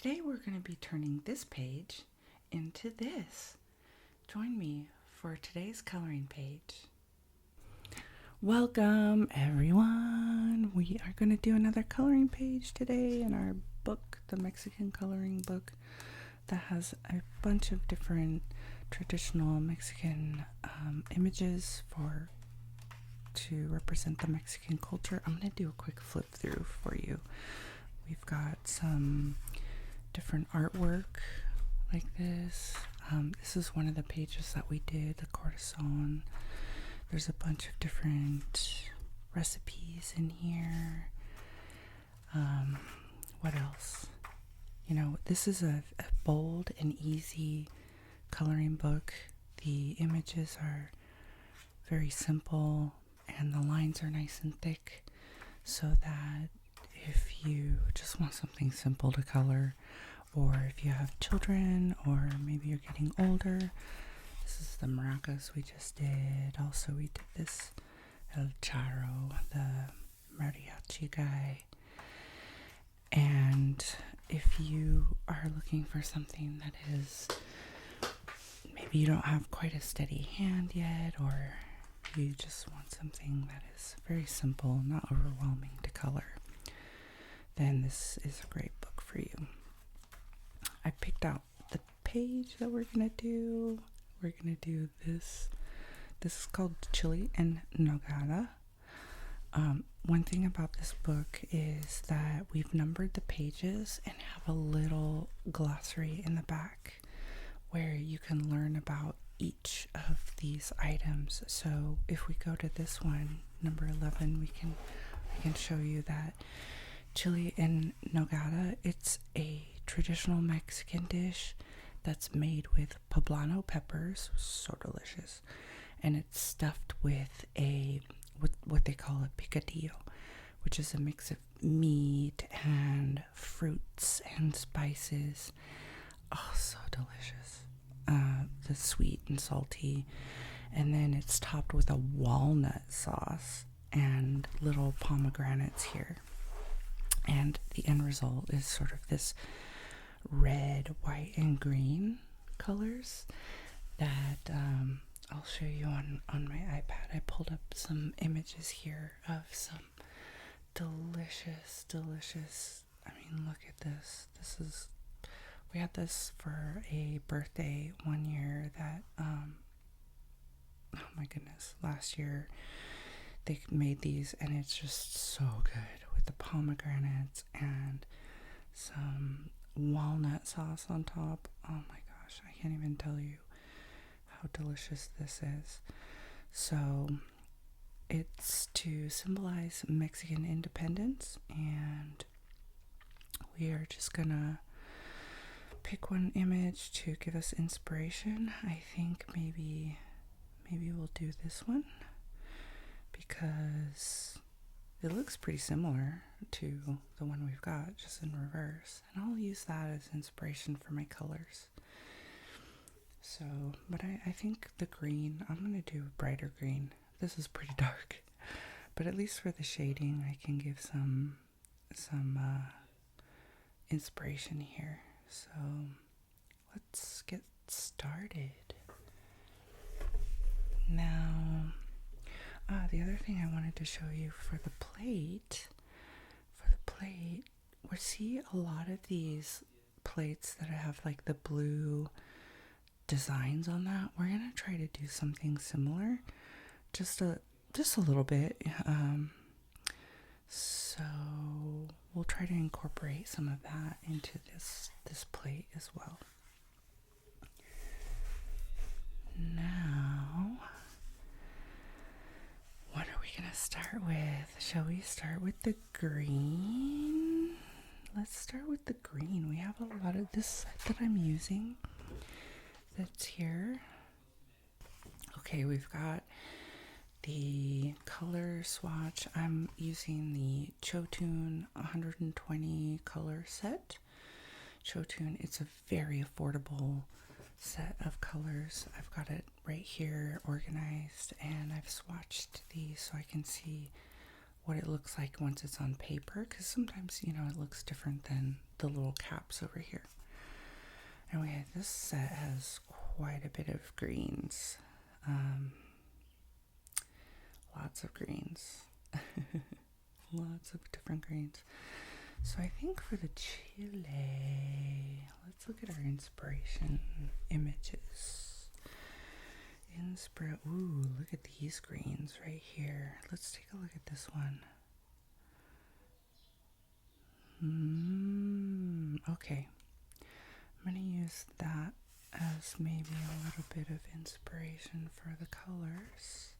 today we're going to be turning this page into this. Join me for today's coloring page. Welcome everyone. We are going to do another coloring page today in our book, the Mexican coloring book, that has a bunch of different traditional Mexican images to represent the Mexican culture. I'm going to do a quick flip through for you. We've got some different artwork like this. This is one of the pages that we did, the corazon. There's a bunch of different recipes in here. What else? You know, this is a bold and easy coloring book. The images are very simple and the lines are nice and thick, so that if you just want something simple to color, or if you have children, or maybe you're getting older. This is the maracas we just did. Also, we did this El Charro, the mariachi guy. And if you are looking for something that is, maybe you don't have quite a steady hand yet, or you just want something that is very simple, not overwhelming to color, then this is a great book for you. I picked out the page that we're going to do. We're going to do this. This is called Chile and Nogada. One thing about this book is that we've numbered the pages and have a little glossary in the back where you can learn about each of these items. So if we go to this one, number 11, we can show you that chili en nogada, it's a traditional Mexican dish that's made with poblano peppers, so delicious, and it's stuffed with what they call a picadillo, which is a mix of meat and fruits and spices. Oh, so delicious. The sweet and salty, and then it's topped with a walnut sauce and little pomegranates here. And the end result is sort of this red, white, and green colors that I'll show you on my iPad. I pulled up some images here of some delicious, I mean, look at this. We had this for a birthday one year that, oh my goodness, last year they made these, and it's just so good with the pomegranates and some walnut sauce on top. Oh my gosh, I can't even tell you how delicious this is. So it's to symbolize Mexican independence, and we are just gonna pick one image to give us inspiration. I think maybe we'll do this one because it looks pretty similar to the one we've got, just in reverse. And I'll use that as inspiration for my colors. So, but I think the green, I'm going to do a brighter green. This is pretty dark. But at least for the shading, I can give some inspiration here. So, let's get started. Now, the other thing I wanted to show you for the plate, we see a lot of these plates that have like the blue designs on that. We're gonna try to do something similar, just a little bit. So we'll try to incorporate some of that into this plate as well. Now, what are we gonna start with? Shall we start with the green? Let's start with the green. We have a lot of this set that I'm using that's here. Okay, we've got the color swatch. I'm using the Chotun 120 color set. Chotun, it's a very affordable set of colors. I've got it right here organized, and I've swatched these so I can see what it looks like once it's on paper, because sometimes, you know, it looks different than the little caps over here. Anyway, this set has quite a bit of greens. Lots of greens. Lots of different greens. So I think for the Chile, let's look at our inspiration images. Ooh, look at these greens right here. Let's take a look at this one. Okay. I'm going to use that as maybe a little bit of inspiration for the colors.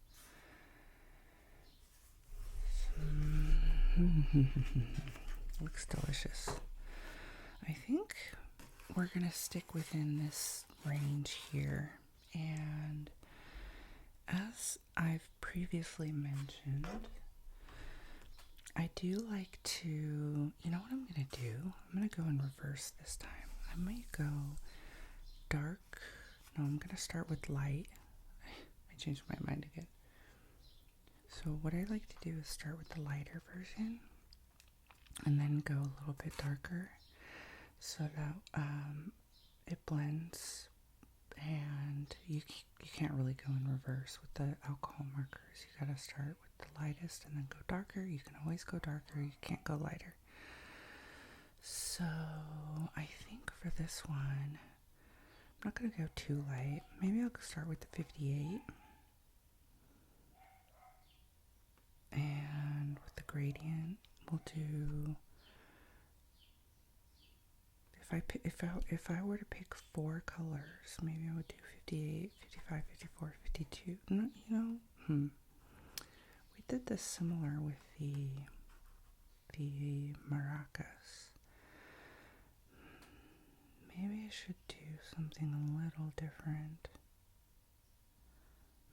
Looks delicious. I think we're going to stick within this range here, and as I've previously mentioned, I do like to, you know what I'm going to do? I'm going to go in reverse this time. I might go dark. No, I'm going to start with light. I changed my mind again. So what I like to do is start with the lighter version and then go a little bit darker so that it blends, and you can't really go in reverse with the alcohol markers. You gotta start with the lightest and then go darker. You can always go darker, you can't go lighter. So I think for this one, I'm not gonna go too light. Maybe I'll start with the 58. And with the gradient, we'll do, if I were to pick 4 colors, maybe I would do 58, 55, 54, 52. No, you know, we did this similar with the maracas. Maybe I should do something a little different.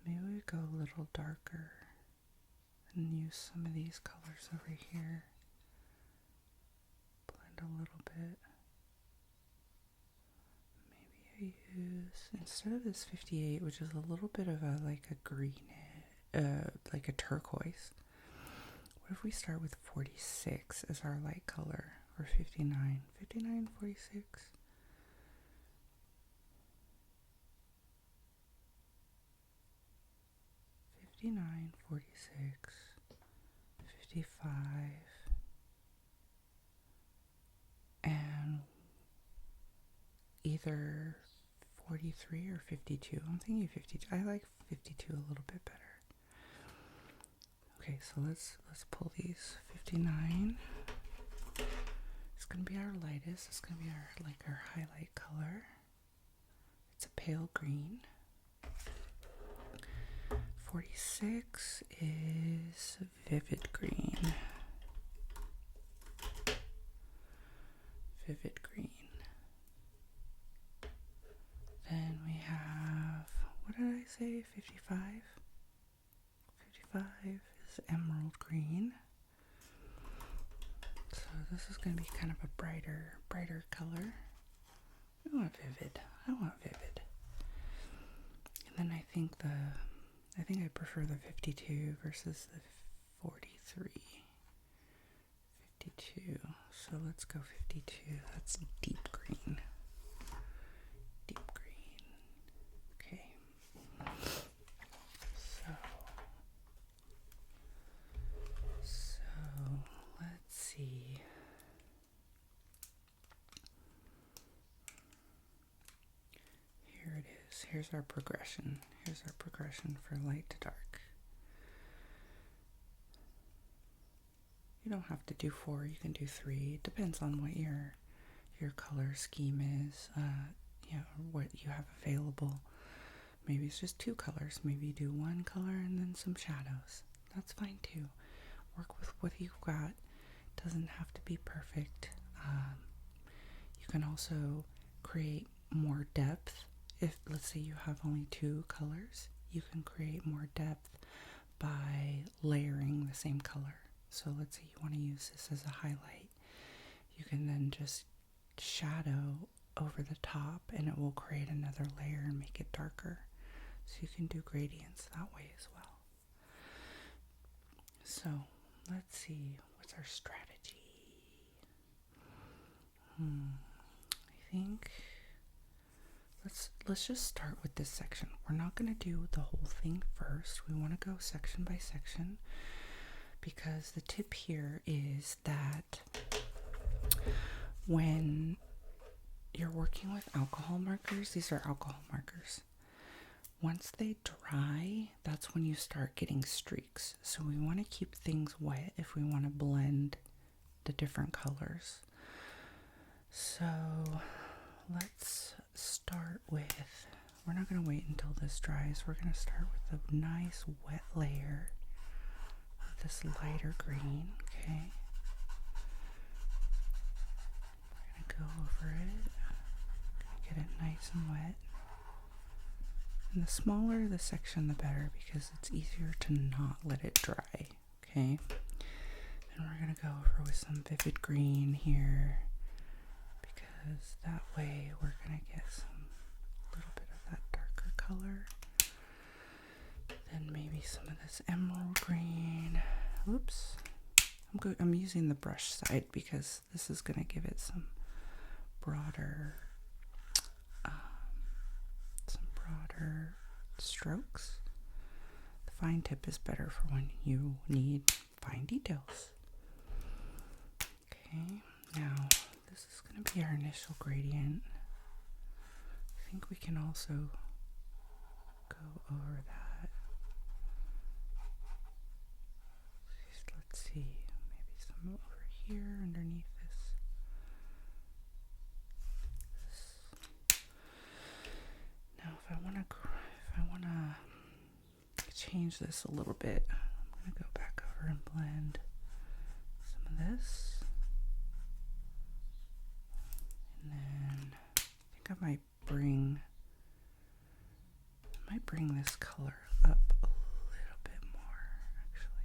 Maybe we go a little darker and use some of these colors over here. Blend a little bit. Maybe I use, instead of this 58, which is a little bit of a like a green, like a turquoise, what if we start with 46 as our light color, or 59? 59, 46. 59, 46, 55, and either 43 or 52. I'm thinking 52. I like 52 a little bit better. Okay, so let's pull these. 59. It's gonna be our lightest. It's gonna be our highlight color. It's a pale green. 46 is vivid green. Vivid green. Then we have, what did I say? 55? 55 is emerald green. So this is going to be kind of a brighter color. I want vivid. And then I think I prefer the 52 versus the 43. 52. So let's go 52. That's deep green. Deep green. Okay. So let's see. Here it is. Here's our progression. Here's our progression for light to dark. You don't have to do 4, you can do 3. It depends on what your color scheme is, what you have available. Maybe it's just 2 colors. Maybe you do 1 color and then some shadows. That's fine too. Work with what you've got. It doesn't have to be perfect. You can also create more depth. If, let's say, you have only 2 colors, you can create more depth by layering the same color. So let's say you want to use this as a highlight. You can then just shadow over the top and it will create another layer and make it darker. So you can do gradients that way as well. So let's see, what's our strategy? I think let's just start with this section. We're not going to do the whole thing first. We want to go section by section, because the tip here is that when you're working with alcohol markers, these are alcohol markers. Once they dry, that's when you start getting streaks. So we want to keep things wet if we want to blend the different colors. So let's start with, we're not going to wait until this dries. We're going to start with a nice wet layer of this lighter green, okay? We're going to go over it, get it nice and wet. And the smaller the section, the better, because it's easier to not let it dry, okay? And we're going to go over with some vivid green here, because that way we're going to get a little bit of that darker color. Then maybe some of this emerald green. Oops. I'm using the brush side because this is going to give it some broader strokes. The fine tip is better for when you need fine details. Okay, now this is going to be our initial gradient. I think we can also go over that. Let's see, maybe some over here underneath this. Now if I want to change this a little bit, I'm going to go back over and blend some of this. And then I think I might bring this color up a little bit more, actually.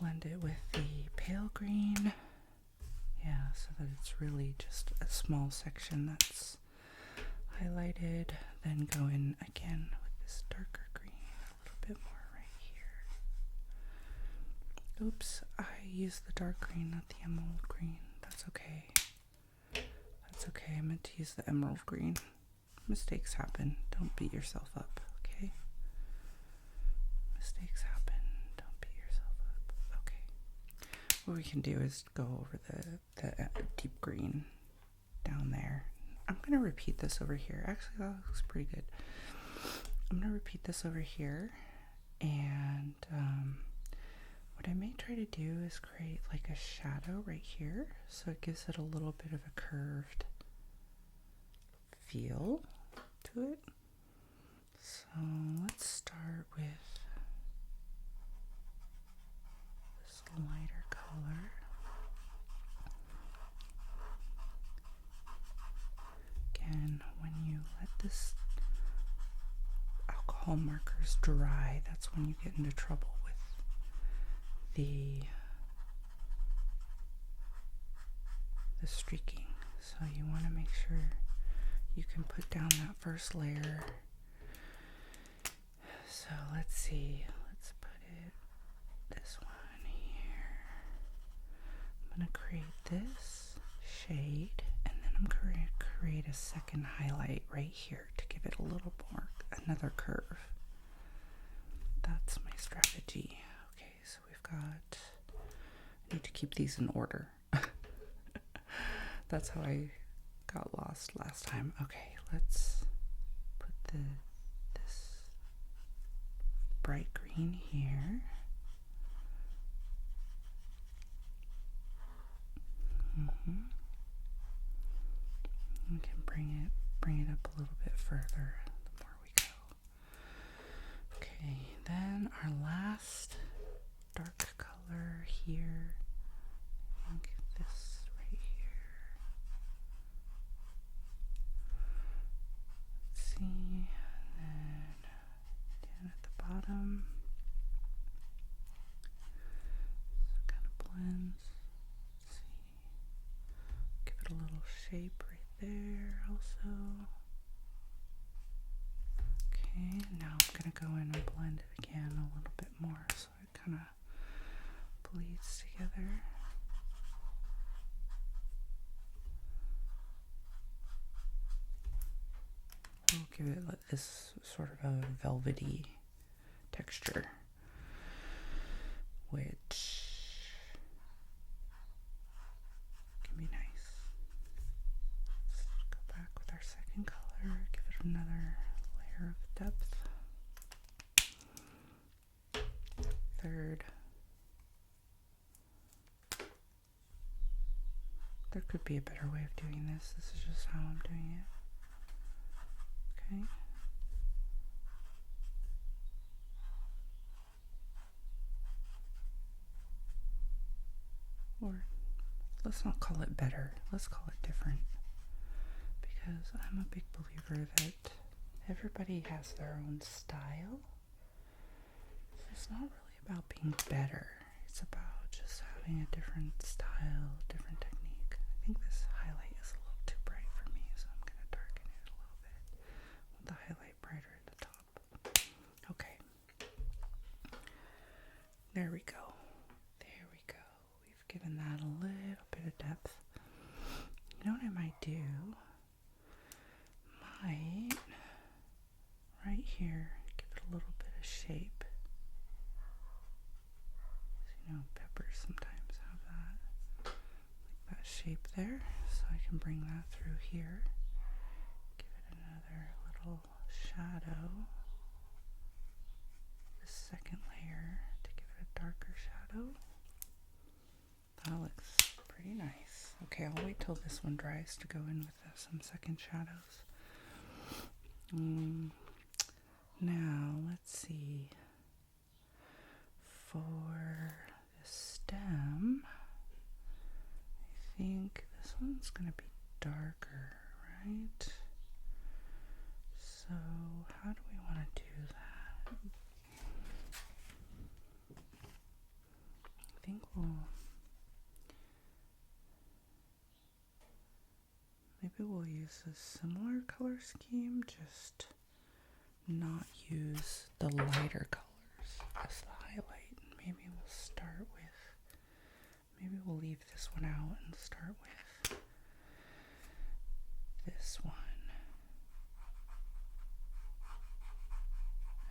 Blend it with the pale green. Yeah, so that it's really just a small section that's highlighted. Then go in again with this darker green, a little bit more right here. Oops, I used the dark green, not the emerald green. That's okay. That's okay. I meant to use the emerald green. Mistakes happen. Don't beat yourself up, okay? Mistakes happen. Don't beat yourself up. Okay. What we can do is go over the deep green down there. I'm going to repeat this over here. Actually, that looks pretty good. I'm going to repeat this over here. And what I may try to do is create like a shadow right here, so it gives it a little bit of a curved feel to it. So let's start with this lighter color. Again, when you let this alcohol markers dry, that's when you get into trouble with the streaking. So you want to make sure you can put down that first layer. So let's see, let's put it this one here. I'm going to create this shade, and then I'm going to create a second highlight right here to give it a little more, another curve. That's my strategy. Okay, so we've got, I need to keep these in order. That's how I got lost last time. Okay, let's put this bright green here. We can bring it up a little bit further the more we go. Okay, then our last dark color here. I think this right here. Let's see, and then down at the bottom. So it kind of blends. Let's see. Give it a little shape right there also. Okay, now I'm going to go in and blend it again a little bit more so it kind of bleeds together. We'll give it this sort of a velvety texture, which can be nice. Let's go back with our second color, give it another layer of depth. Third. There could be a better way of doing this. This is just how I'm doing it. Okay. Or let's not call it better. Let's call it different. Because I'm a big believer that everybody has their own style. So it's not really about being better. It's about just having a different style, different technique. I think this highlight is a little too bright for me, so I'm going to darken it a little bit. With the highlight brighter at the top. Okay. There we go. There we go. We've given that a little bit of depth. You know what I might do? Right here, give it a little bit of shape. You know, peppers sometimes have that, like that shape there. So I can bring that through here. Give it another little shadow. The second layer to give it a darker shadow. That looks pretty nice. Okay, I'll wait till this one dries to go in with some second shadows. Now, let's see. For the stem, I think this one's going to be darker, right? So, how do we want to do that? I think maybe we'll use a similar color scheme, just not use the lighter colors as the highlight. Maybe we'll leave this one out and start with this one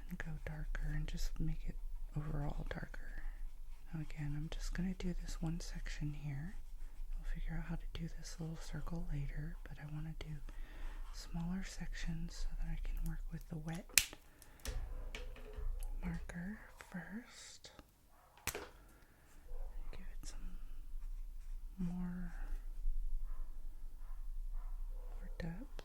and go darker and just make it overall darker. Now again, I'm just going to do this one section here. I'll figure out how to do this little circle later, but I want to do smaller sections so that I can work with the wet marker first. Give it some more depth.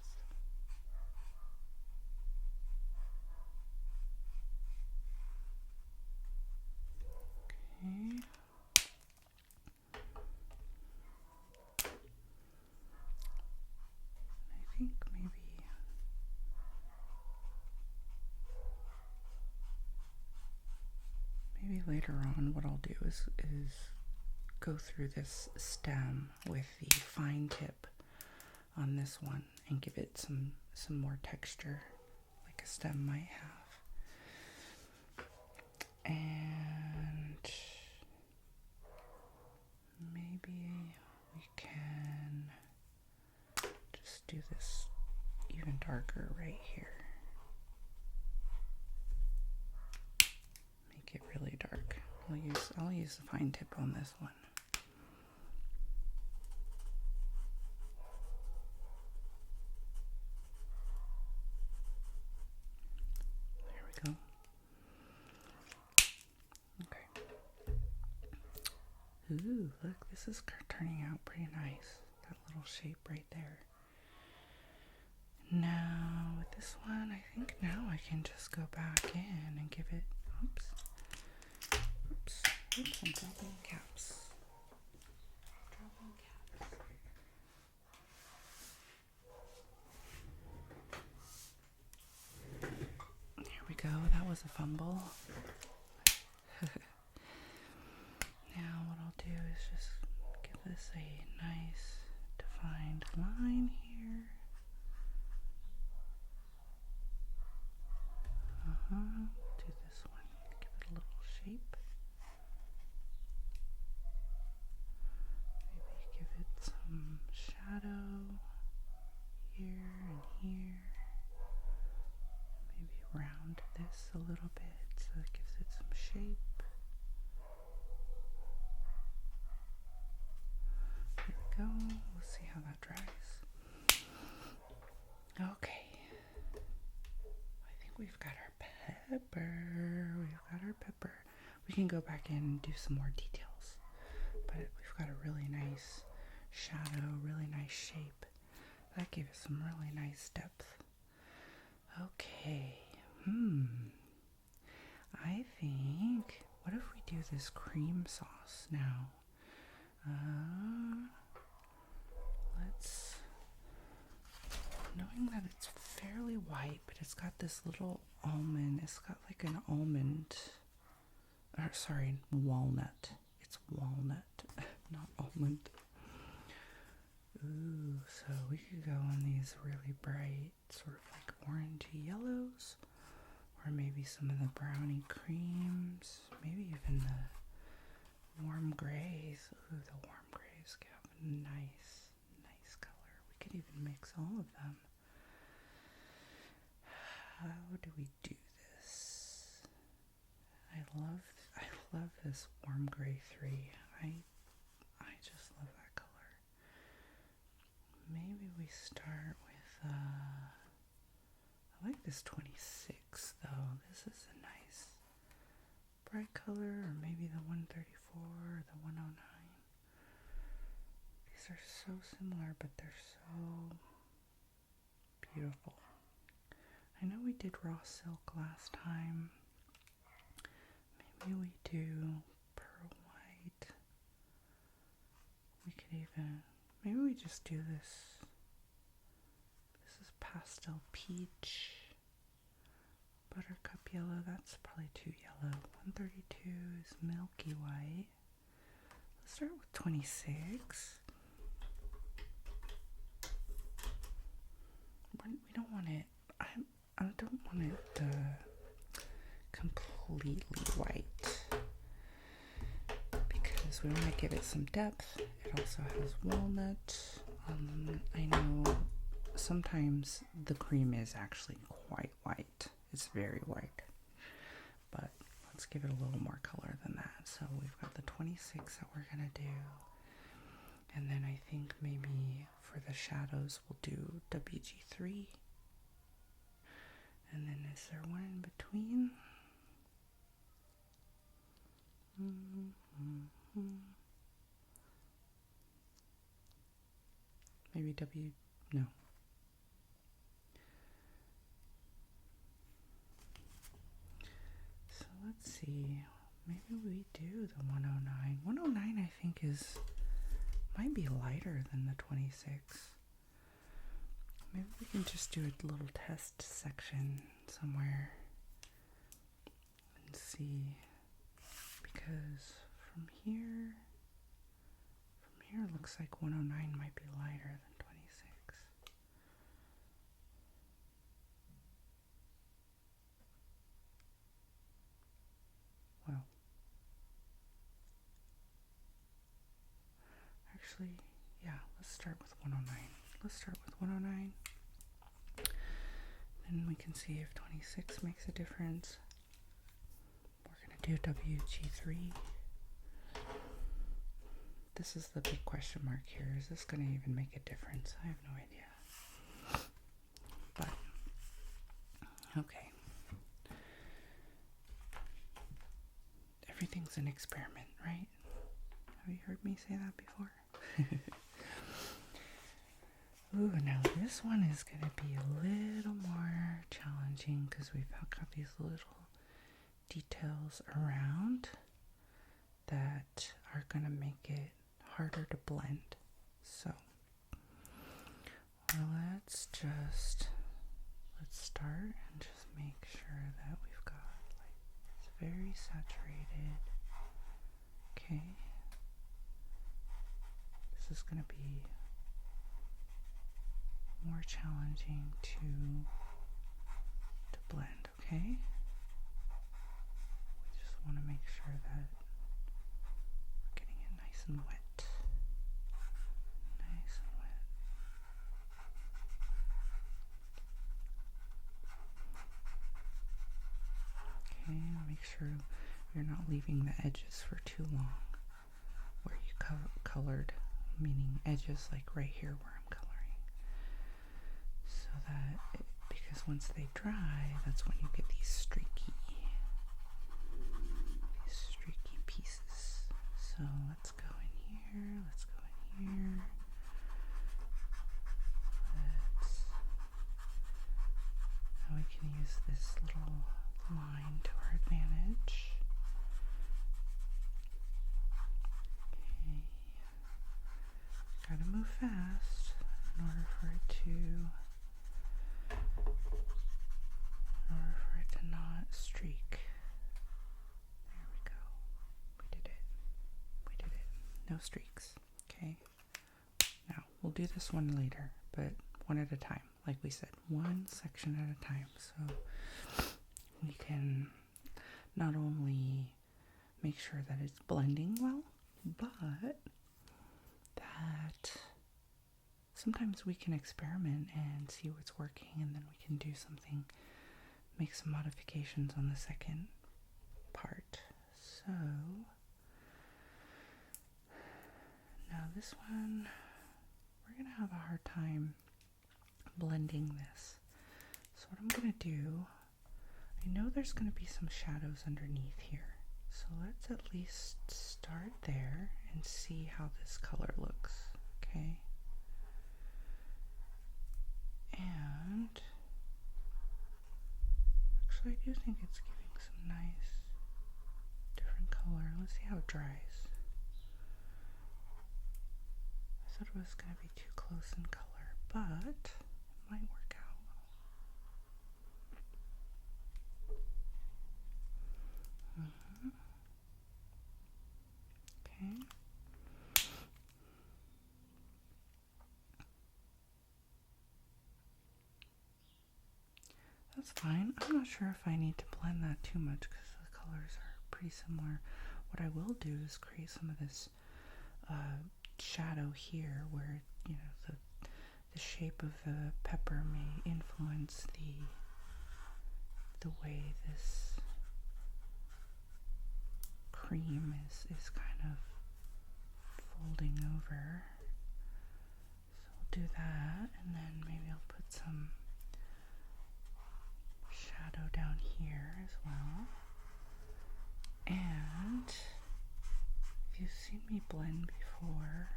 Okay. I think maybe later on what I'll do is go through this stem with the fine tip on this one and give it some more texture like a stem might have. And maybe we can just do this even darker right here. Make it really dark. I'll use the fine tip on this one. There we go. Okay. Ooh, look, this is turning out pretty nice. That little shape right there. Now, with this one, I think now I can just go back in and give it, oops, I'm dropping caps. Here we go, that was a fumble. Now what I'll do is just give this a nice defined line here. Do this one, give it a little shape. here and here. Maybe round this a little bit so it gives it some shape. There we go. We'll see how that dries. Okay. I think we've got our pepper. We can go back in and do some more details. But we've got a really nice shadow, really nice shape. That gave it some really nice depth. Okay. I think, what if we do this cream sauce now? Knowing that it's fairly white, but it's got this little almond. It's got like an almond, walnut. It's walnut, not almond. Ooh, so we could go on these really bright, sort of like orangey yellows, or maybe some of the brownie creams, maybe even the warm grays. Ooh, the warm grays give a nice color. We could even mix all of them. How do we do this? I love this warm gray 3. I just love that color. Maybe we start with I like this 26 though. This is a nice bright color, or maybe the 134 or the 109. These are so similar, but they're so beautiful. I know we did raw silk last time. Maybe we do pearl white. We could even, maybe we just do this. This is pastel peach. Buttercup yellow, that's probably too yellow. 132 is milky white. Let's start with 26. We don't want it, I don't want it completely white, because we want to give it some depth. It also has walnut. I know sometimes the cream is actually quite white. It's very white, but let's give it a little more color than that. So we've got the 26 that we're gonna do, and then I think maybe for the shadows we'll do WG3. And then is there one in between? Maybe no. So let's see. Maybe we do the 109. 109 I think might be lighter than the 26. Maybe we can just do a little test section somewhere and see, because from here it looks like 109 might be lighter than 26. Well, actually, yeah, let's start with 109. Let's start with 109. Then we can see if 26 makes a difference. We're going to do WG3. This is the big question mark here. Is this going to even make a difference? I have no idea. But, okay. Everything's an experiment, right? Have you heard me say that before? Ooh, now this one is going to be a little more challenging because we've got these little details around that are going to make it harder to blend. So, let's start and just make sure that we've got, like, it's very saturated. Okay. This is going to be more challenging to blend, okay? We just want to make sure that we're getting it nice and wet. Nice and wet. sure you're not leaving the edges for too long where you colored, meaning edges like right here where I'm coloring. So that, because once they dry, that's when you get these streaky pieces. So let's go in here, let's go in here. Now we can use this little line to our advantage. Okay. Gotta move fast in order for it to not streak. There we go. We did it. No streaks. Okay. Now we'll do this one later, but one at a time. Like we said, one section at a time. So we can not only make sure that it's blending well, but that sometimes we can experiment and see what's working, and then we can do something, make some modifications on the second part. So now this one, we're going to have a hard time blending this. So what I'm going to do, I know there's going to be some shadows underneath here. So let's at least start there and see how this color looks, okay? And actually I do think it's giving some nice different color. Let's see how it dries. I thought it was going to be too close in color, but it might work out. Okay. That's fine. I'm not sure if I need to blend that too much because the colors are pretty similar. What I will do is create some of this shadow here where, you know, the shape of the pepper may influence the way this cream is kind of folding over. So we'll do that, and then maybe I'll put some shadow down here as well. And if you've seen me blend before,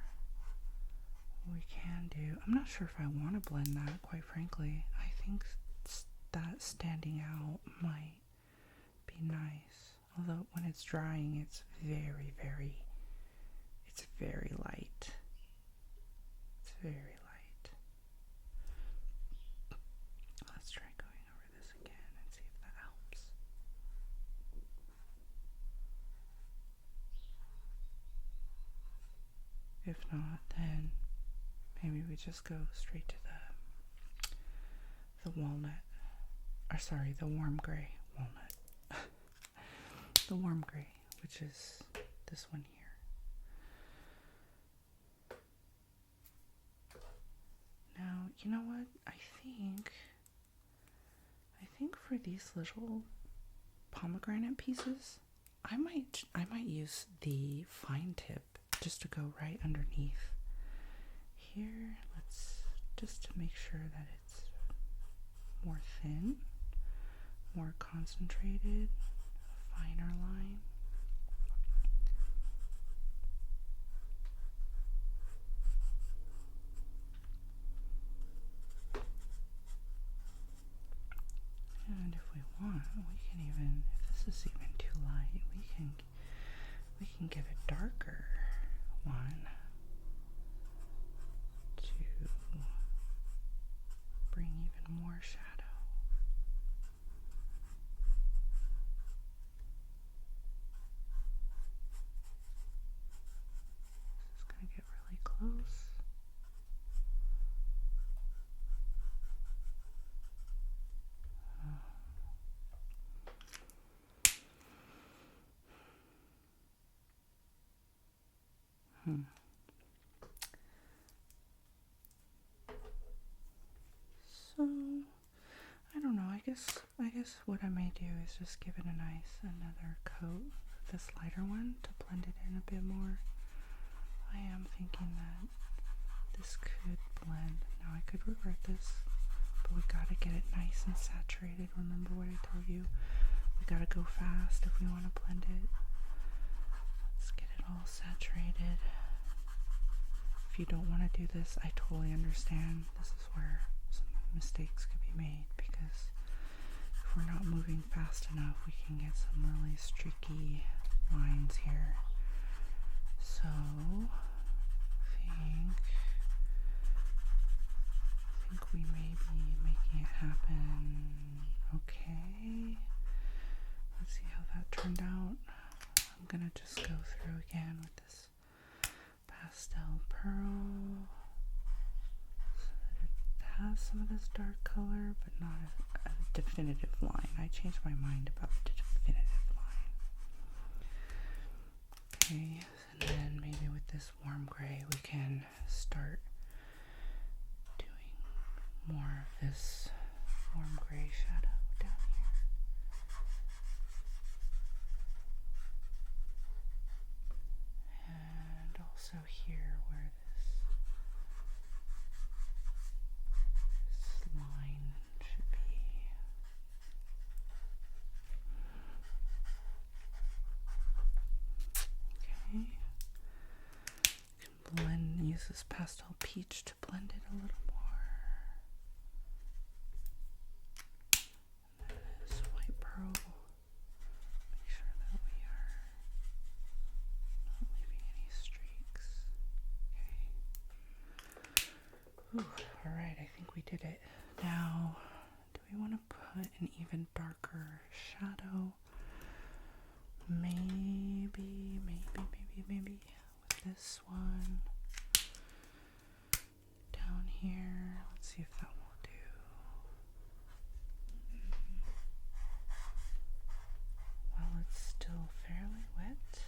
what we can do, I'm not sure if I want to blend that, quite frankly. I think that standing out might be nice. Although when it's drying, it's very, very, it's very light. It's very light. Let's try going over this again and see if that helps. If not, then maybe we just go straight to the walnut, or sorry, the warm gray walnut. The warm gray, which is this one here. Now, you know what? I think for these little pomegranate pieces, I might use the fine tip just to go right underneath here. Let's just to make sure that it's more thin, more concentrated, a finer line. And if we want, we can even, if this is even too light, we can give it darker one to bring even more shadow. This is going to get really close. So, I don't know, I guess guess what I may do is just give it another coat of this lighter one to blend it in a bit more. I am thinking that this could blend. Now I could revert this, but we gotta get it nice and saturated. Remember what I told you? We gotta go fast if we want to blend it. Let's get it all saturated. If you don't want to do this, I totally understand. This is where some mistakes could be made, because if we're not moving fast enough, we can get some really streaky lines here. So I think we may be making it happen. Okay. Let's see how that turned out. I'm gonna just go through again with this pastel pearl so that it has some of this dark color, but not a definitive line. I changed my mind about the definitive line. Okay, and then maybe with this warm gray we can start doing more of this warm gray shadow down here. And also here where this line should be. Okay. You can blend, use this pastel peach to blend it a little more. And this white pearl. Make sure that we are not leaving any streaks. Okay. Ooh, alright, I think we did it. Now, do we want to put an even darker shadow? Maybe with this one down here. Let's see if that will do. While it's still fairly wet, so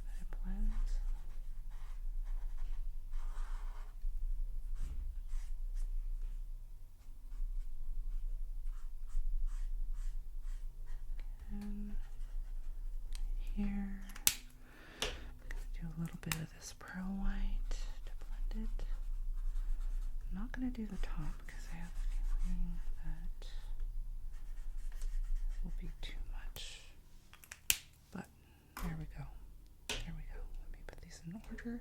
that it blends. Again, right here. I'm gonna do a little bit of this pearl white to blend it. I'm not gonna do the top because I have a feeling that will be too much. But there we go. There we go. Let me put these in order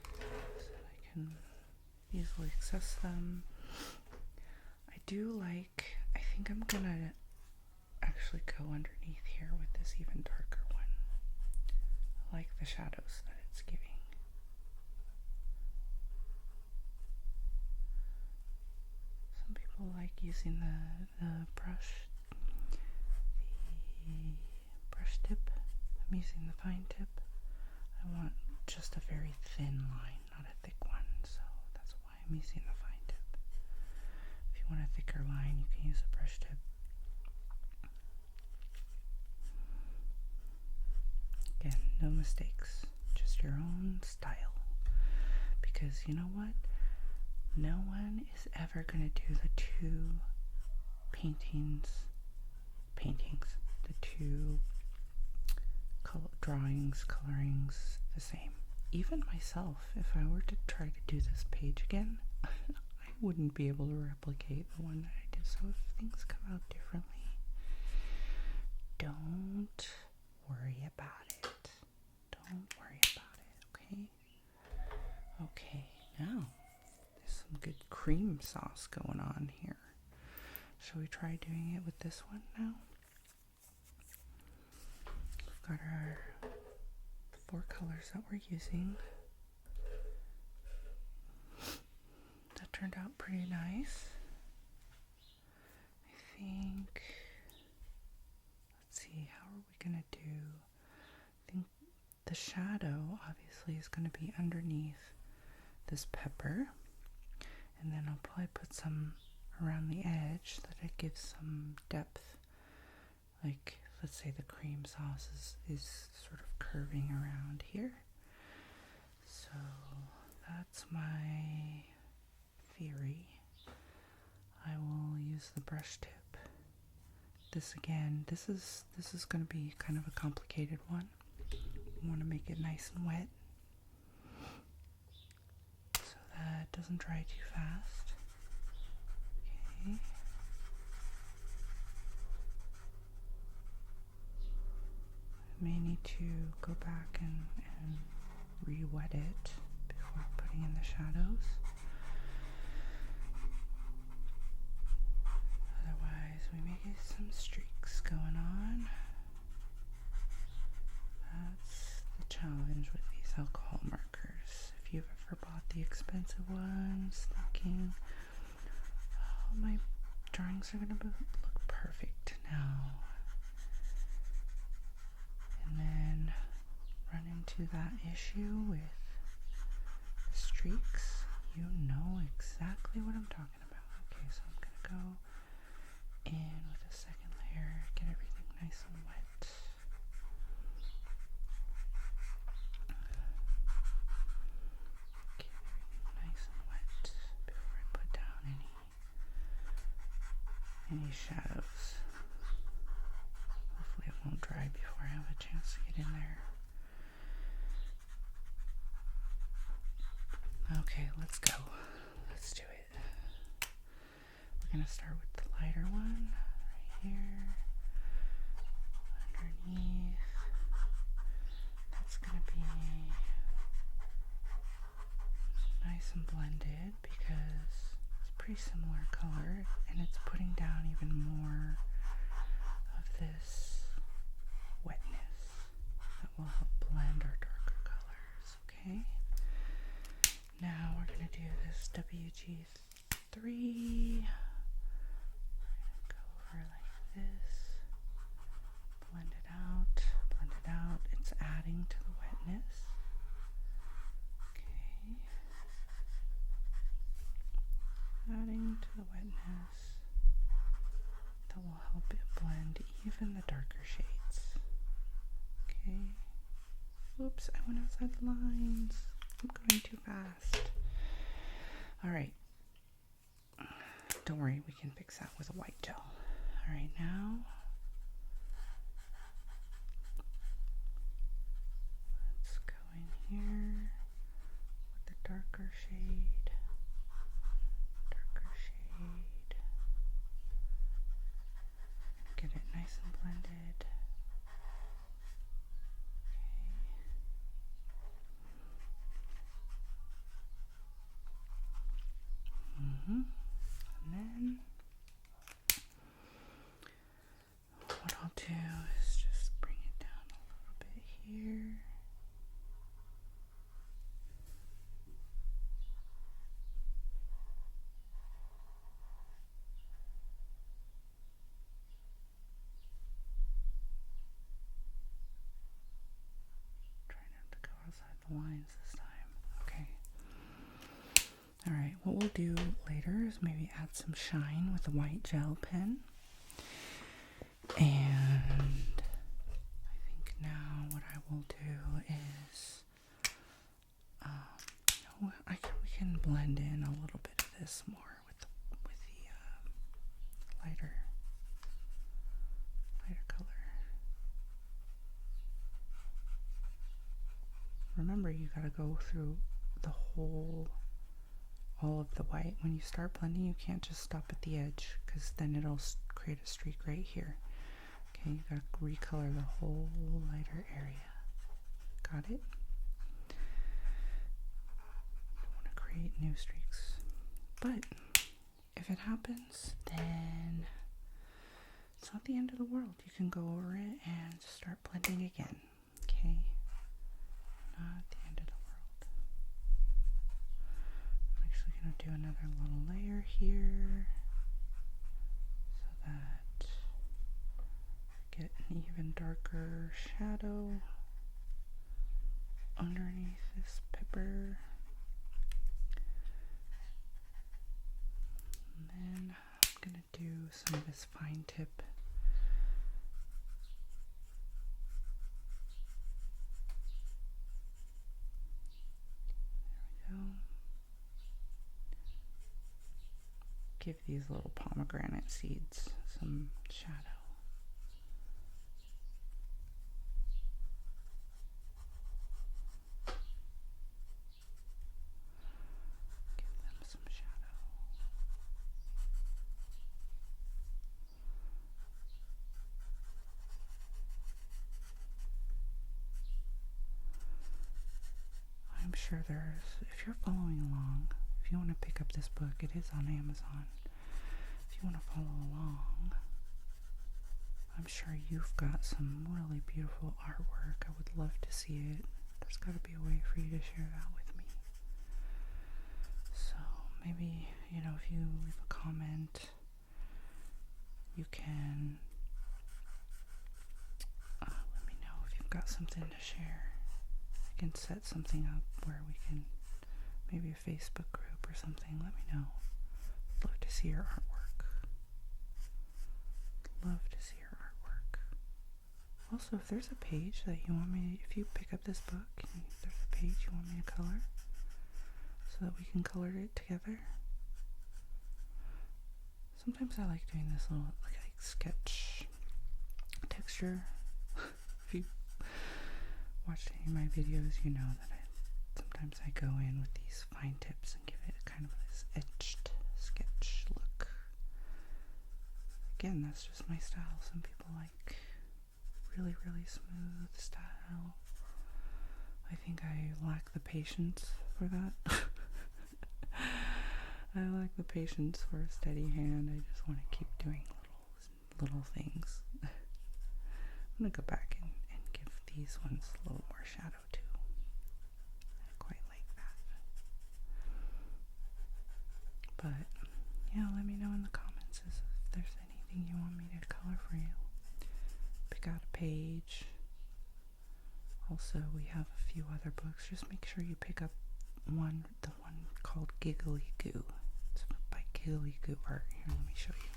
so that I can easily access them. I think I'm gonna actually go underneath here with this even darker one. I like the shadows that it's giving. Some people like using the brush tip. I'm using the fine tip. I want just a very thin line, not a thick one, so that's why I'm using the fine tip. If you want a thicker line, you can use a brush tip. Again, no mistakes, just your own style. Because you know what? No one is ever going to do the two the two colorings the same. Even myself, if I were to try to do this page again, I wouldn't be able to replicate the one that I did. So if things come out differently, don't worry about it. Don't worry about it, okay? Okay, now there's some good cream sauce going on here. Shall we try doing it with this one now? We've got our 4 colors that we're using. That turned out pretty nice. I think, let's see, how are we gonna do? I think the shadow obviously is gonna be underneath this pepper, and then I'll probably put some around the edge so that it gives some depth. Like, let's say the cream sauce is sort of curving around here. So that's my theory. use the brush tip. This again, this is going to be kind of a complicated one. You want to make it nice and wet so that it doesn't dry too fast. Okay. I may need to go back and re-wet it before putting in the shadows. Otherwise, we may get some streaks going on. That's the challenge with these alcohol markers. If you've ever bought the expensive ones, thinking, oh, my drawings are going to look perfect now, and then run into that issue with the streaks, you know exactly what I'm talking about. Okay, so I'm going to go in with a second layer, get everything nice and wet. Get everything nice and wet before I put down any shadows. Hopefully it won't dry before I have a chance to get in there. Okay, let's go. Let's do it. We're going to start with the lighter one right here. Underneath. That's going to be nice and blended because it's a pretty similar color, and it's putting down even more of this wetness that will help blend our darker colors. Okay. Now we're going to do this WG3. We're going to go over like this. Blend it out. Blend it out. It's adding to the wetness. Okay. Adding to the wetness. That will help it blend even the darker shades. Okay. Oops, I went outside the lines. I'm going too fast. Alright. Don't worry, we can fix that with a white gel. Alright, now let's go in here with the darker shade. Darker shade. Get it nice and blended. And then what I'll do is just bring it down a little bit here. Try not to go outside the lines this time. Okay. Alright, what we'll do later is maybe add some shine with a white gel pen. And I think now what I will do is, we can blend in a little bit of this more with the lighter color. Remember, you gotta go through the whole, all of the white. When you start blending, you can't just stop at the edge, because then it'll create a streak right here. Okay, you gotta recolor the whole lighter area. Got it? Don't want to create new streaks. But if it happens, then it's not the end of the world. You can go over it and start blending again. Okay? Not the end of the world. I'm actually going to do another little layer here so that I get an even darker shadow underneath this pepper. And then I'm going to do some of this fine tip. There we go. give these little pomegranate seeds some shadow. Give them some shadow. I'm sure if you're following along, if you want to pick up this book, it is on Amazon. If you want to follow along, I'm sure you've got some really beautiful artwork. I would love to see it. There's got to be a way for you to share that with me. So maybe, if you leave a comment, you can let me know if you've got something to share. I can set something up where we can, maybe a Facebook group or something. Let me know. I'd love to see your artwork. Love to see your artwork. Also, if there's a page that you want me, if you pick up this book, and there's a page you want me to color, so that we can color it together. Sometimes I like doing this little, like sketch texture. If you watched any of my videos, you know that sometimes I go in with these fine tips and give it kind of this etched sketch look. Again, that's just my style. Some people like really, really smooth style. I think I lack the patience for that. I lack the patience for a steady hand. I just want to keep doing little things. I'm going to go back and give these ones a little more shadow too. I quite like that. But, yeah, let me know in the comments if there's anything you want me to color for you. Pick out a page. Also, we have a few other books. Just make sure you pick up the one called Giggly Goo. It's by Giggly Goo Art. Here, let me show you.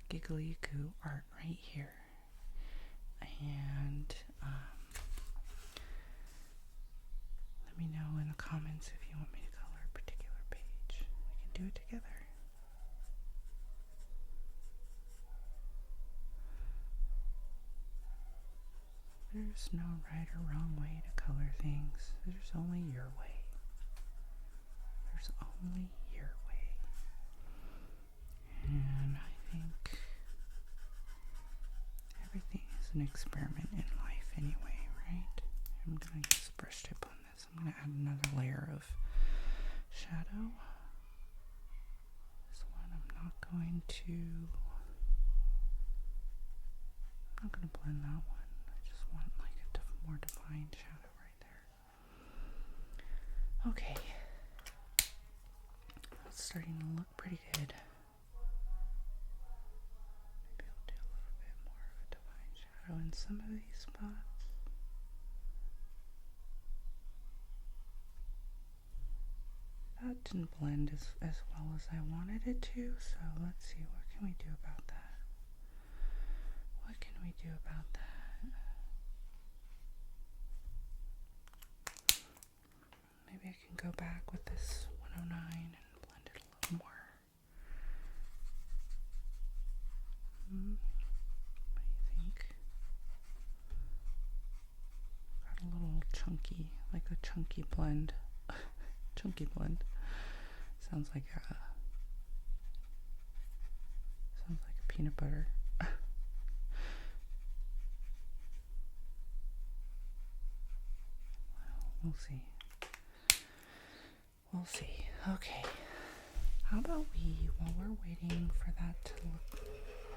Giggly Goo Art right here. And let me know in the comments if you want me to color a particular page. We can do it together. There's no right or wrong way to color things. There's only your way. There's only your way. And I think everything is an experiment in life anyway, right? I'm going to use a brush tip on this. I'm going to add another layer of shadow. This one I'm not going to blend that one. I just want like a more defined shadow right there. Okay. It's starting to look pretty good. Maybe I'll do a little bit more of a defined shadow in some of these spots. That didn't blend as well as I wanted it to, so let's see, what can we do about that? What can we do about that? Maybe I can go back with this 109 and blend it a little more. What do you think? Got a little chunky, like a chunky blend. Chunky blend. Sounds like a peanut butter. We'll see. We'll see. Okay. How about while we're waiting for that to look,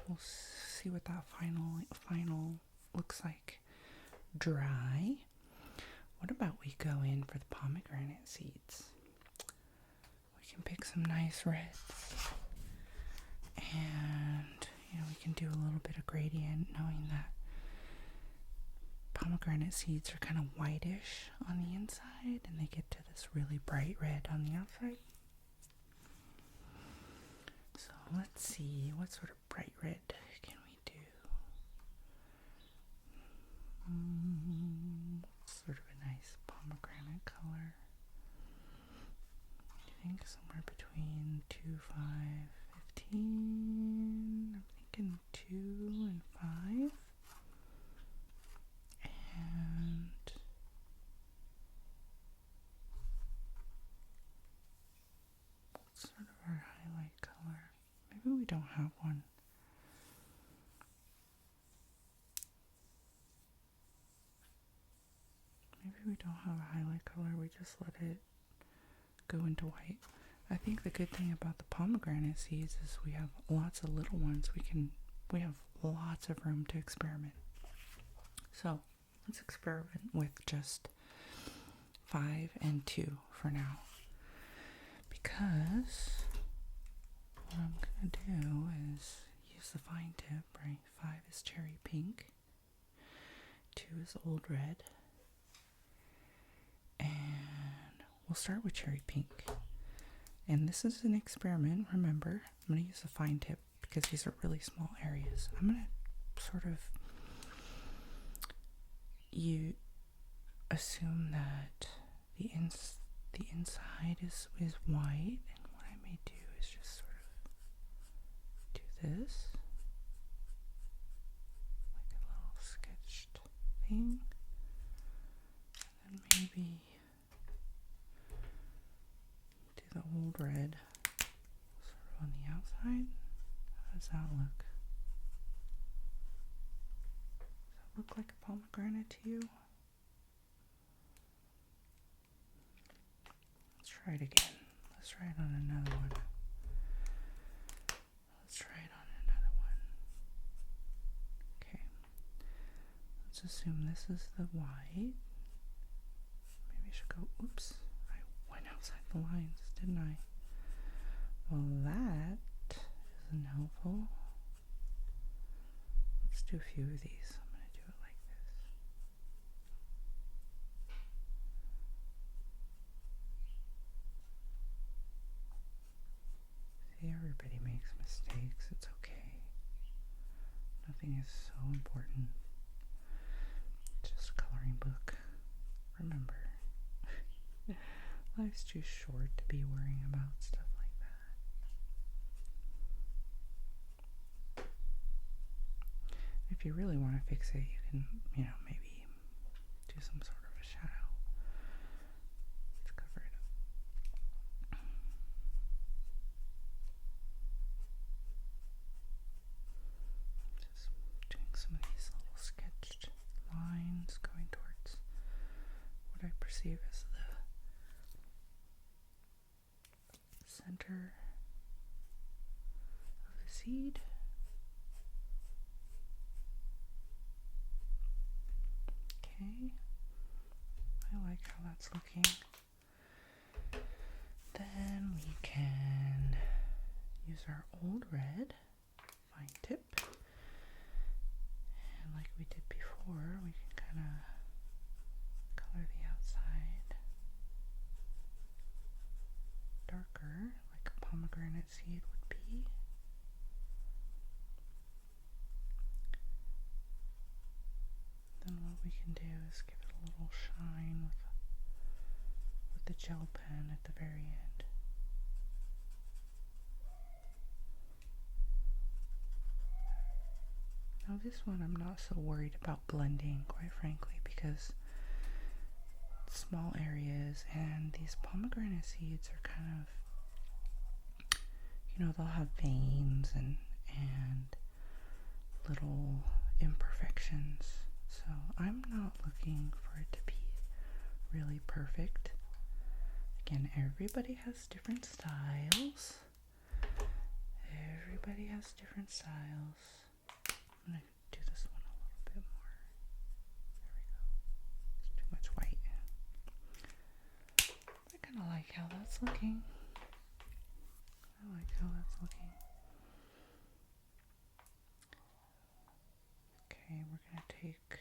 we'll see what that final looks like dry. What about we go in for the pomegranate seeds? We can pick some nice reds. And, we can do a little bit of gradient, knowing that pomegranate seeds are kind of whitish on the inside, and they get to this really bright red on the outside. So let's see, what sort of bright red can we do? Sort of a nice pomegranate color. I think somewhere between 2.5 between, I'm thinking 2 and 5. And what's sort of our highlight color? Maybe we don't have one. Maybe we don't have a highlight color, we just let it go into white. I think the good thing about the pomegranate seeds is we have lots of little ones. We have lots of room to experiment. So let's experiment with just 5 and 2 for now. Because what I'm gonna do is use the fine tip, right? 5 is cherry pink, 2 is old red, and we'll start with cherry pink. And this is an experiment, remember. I'm going to use a fine tip because these are really small areas. I'm going to sort of, you assume that the inside is white, and what I may do is just sort of do this, like a little sketched thing, and then maybe the old red sort of on the outside. How does that look? Does that look like a pomegranate to you? Let's try it again. Let's try it on another one. Let's try it on another one. Okay. Let's assume this is the white. Maybe I should go, oops. Went outside the lines, didn't I? Well, that isn't helpful. Let's do a few of these. I'm going to do it like this. See, everybody makes mistakes. It's okay. Nothing is so important. It's just a coloring book. Remember. Life's too short to be worrying about stuff like that. If you really want to fix it, you can, maybe do some sort of a shadow. Let's cover it up. Just doing some of these little sketched lines going towards what I perceive as the center of the seed. Okay, I like how that's looking. Then we can use our old red fine tip, and like we did before, we can kind of color the outside darker, like a pomegranate seed would be. Then what we can do is give it a little shine with the gel pen at the very end. Now this one I'm not so worried about blending, quite frankly, because small areas, and these pomegranate seeds are kind of, they'll have veins and little imperfections. So I'm not looking for it to be really perfect. Again, everybody has different styles. Everybody has different styles. I'm gonna do this one a little bit more. There we go. It's too much white. I kind of like how that's looking. Okay, we're gonna take,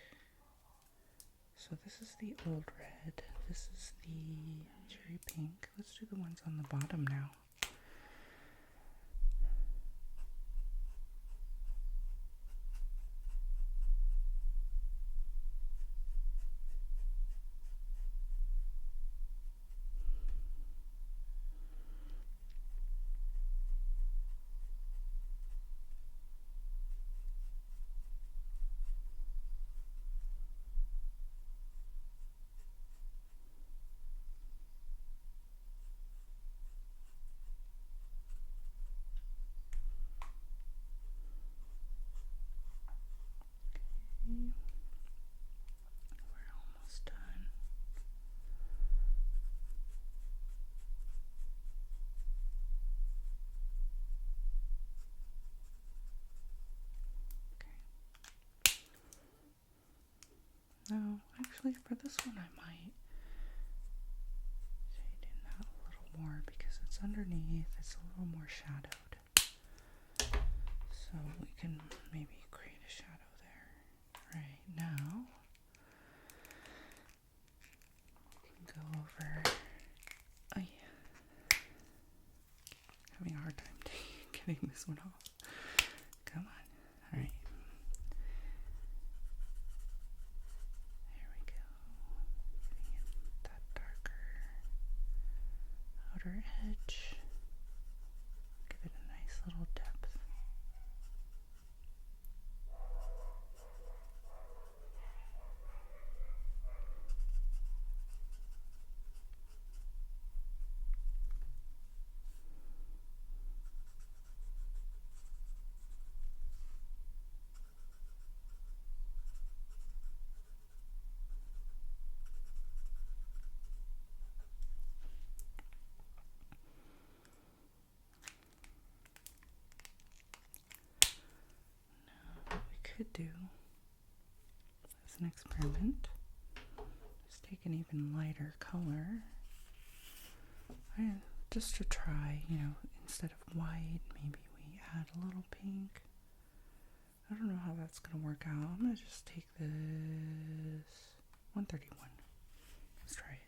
so this is the old red, this is the cherry pink. Let's do the ones on the bottom now. No, actually for this one I might shade in that a little more because it's underneath, it's a little more shadowed. So we can maybe create a shadow there. Right now, we can go over, oh yeah, having a hard time getting this one off. Come on, alright. There we go. Getting in that darker outer edge. Give it a nice little depth. Could do as an experiment, just take an even lighter color, just to try, instead of white, maybe we add a little pink. I don't know how that's going to work out. I'm going to just take this 131. Let's try it.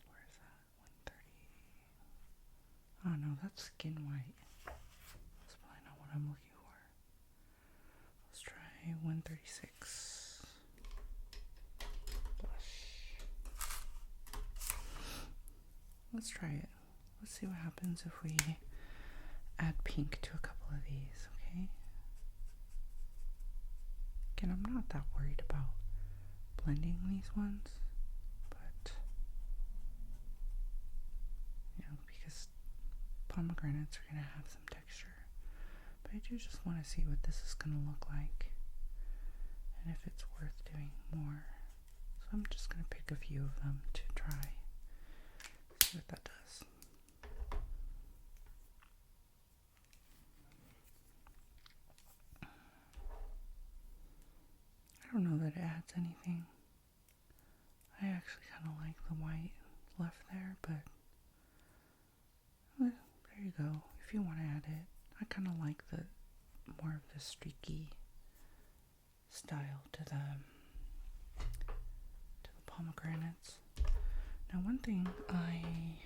Where is that? 130. Oh no, that's skin white. That's probably not what I'm looking for. Let's try 136. Blush. Let's try it. Let's see what happens if we add pink to a couple of these, okay? Again, I'm not that worried about blending these ones, but, because pomegranates are going to have some texture. But I do just want to see what this is going to look like and if it's worth doing more. So I'm just going to pick a few of them to try, see what that does. I don't know that it adds anything. I actually kind of like the white left there, but there you go. If you want to add it, I kind of like the more of the streaky style to the pomegranates. Now, one thing I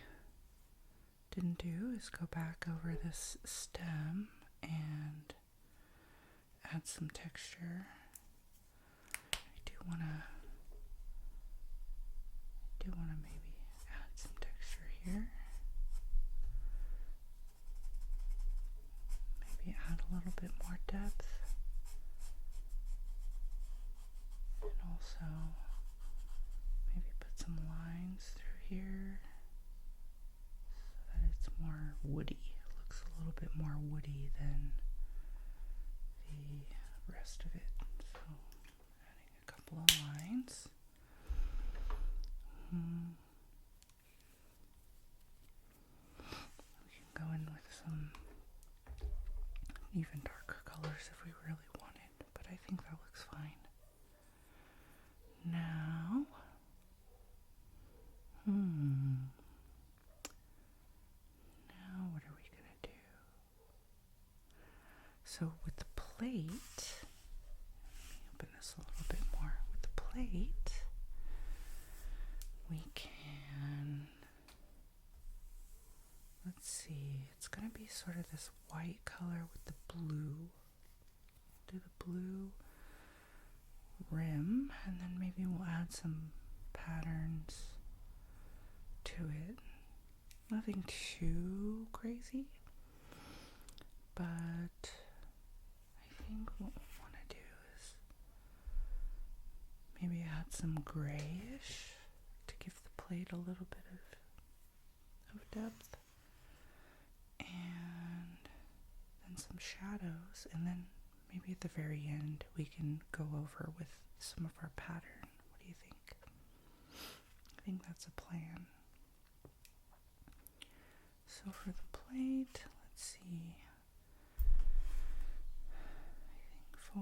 didn't do is go back over this stem and add some texture. I do want to maybe add some texture here. Maybe add a little bit more depth. And also maybe put some lines through here so that it's more woody. It looks a little bit more woody than the rest of it. So adding a couple of lines. We can go in with some even darker colors if we really wanted, but I think that looks fine. Now, now what are we gonna do? So with the plate, let me open this a little bit more. With the plate, we can, let's see, it's gonna be sort of this white color with the blue. Do the blue rim, and then maybe we'll add some patterns to it. Nothing too crazy, but I think what we want to do is maybe add some grayish to give the plate a little bit of depth, and then some shadows, and then maybe at the very end we can go over with some of our pattern. What do you think? I think that's a plan. So for the plate, let's see. I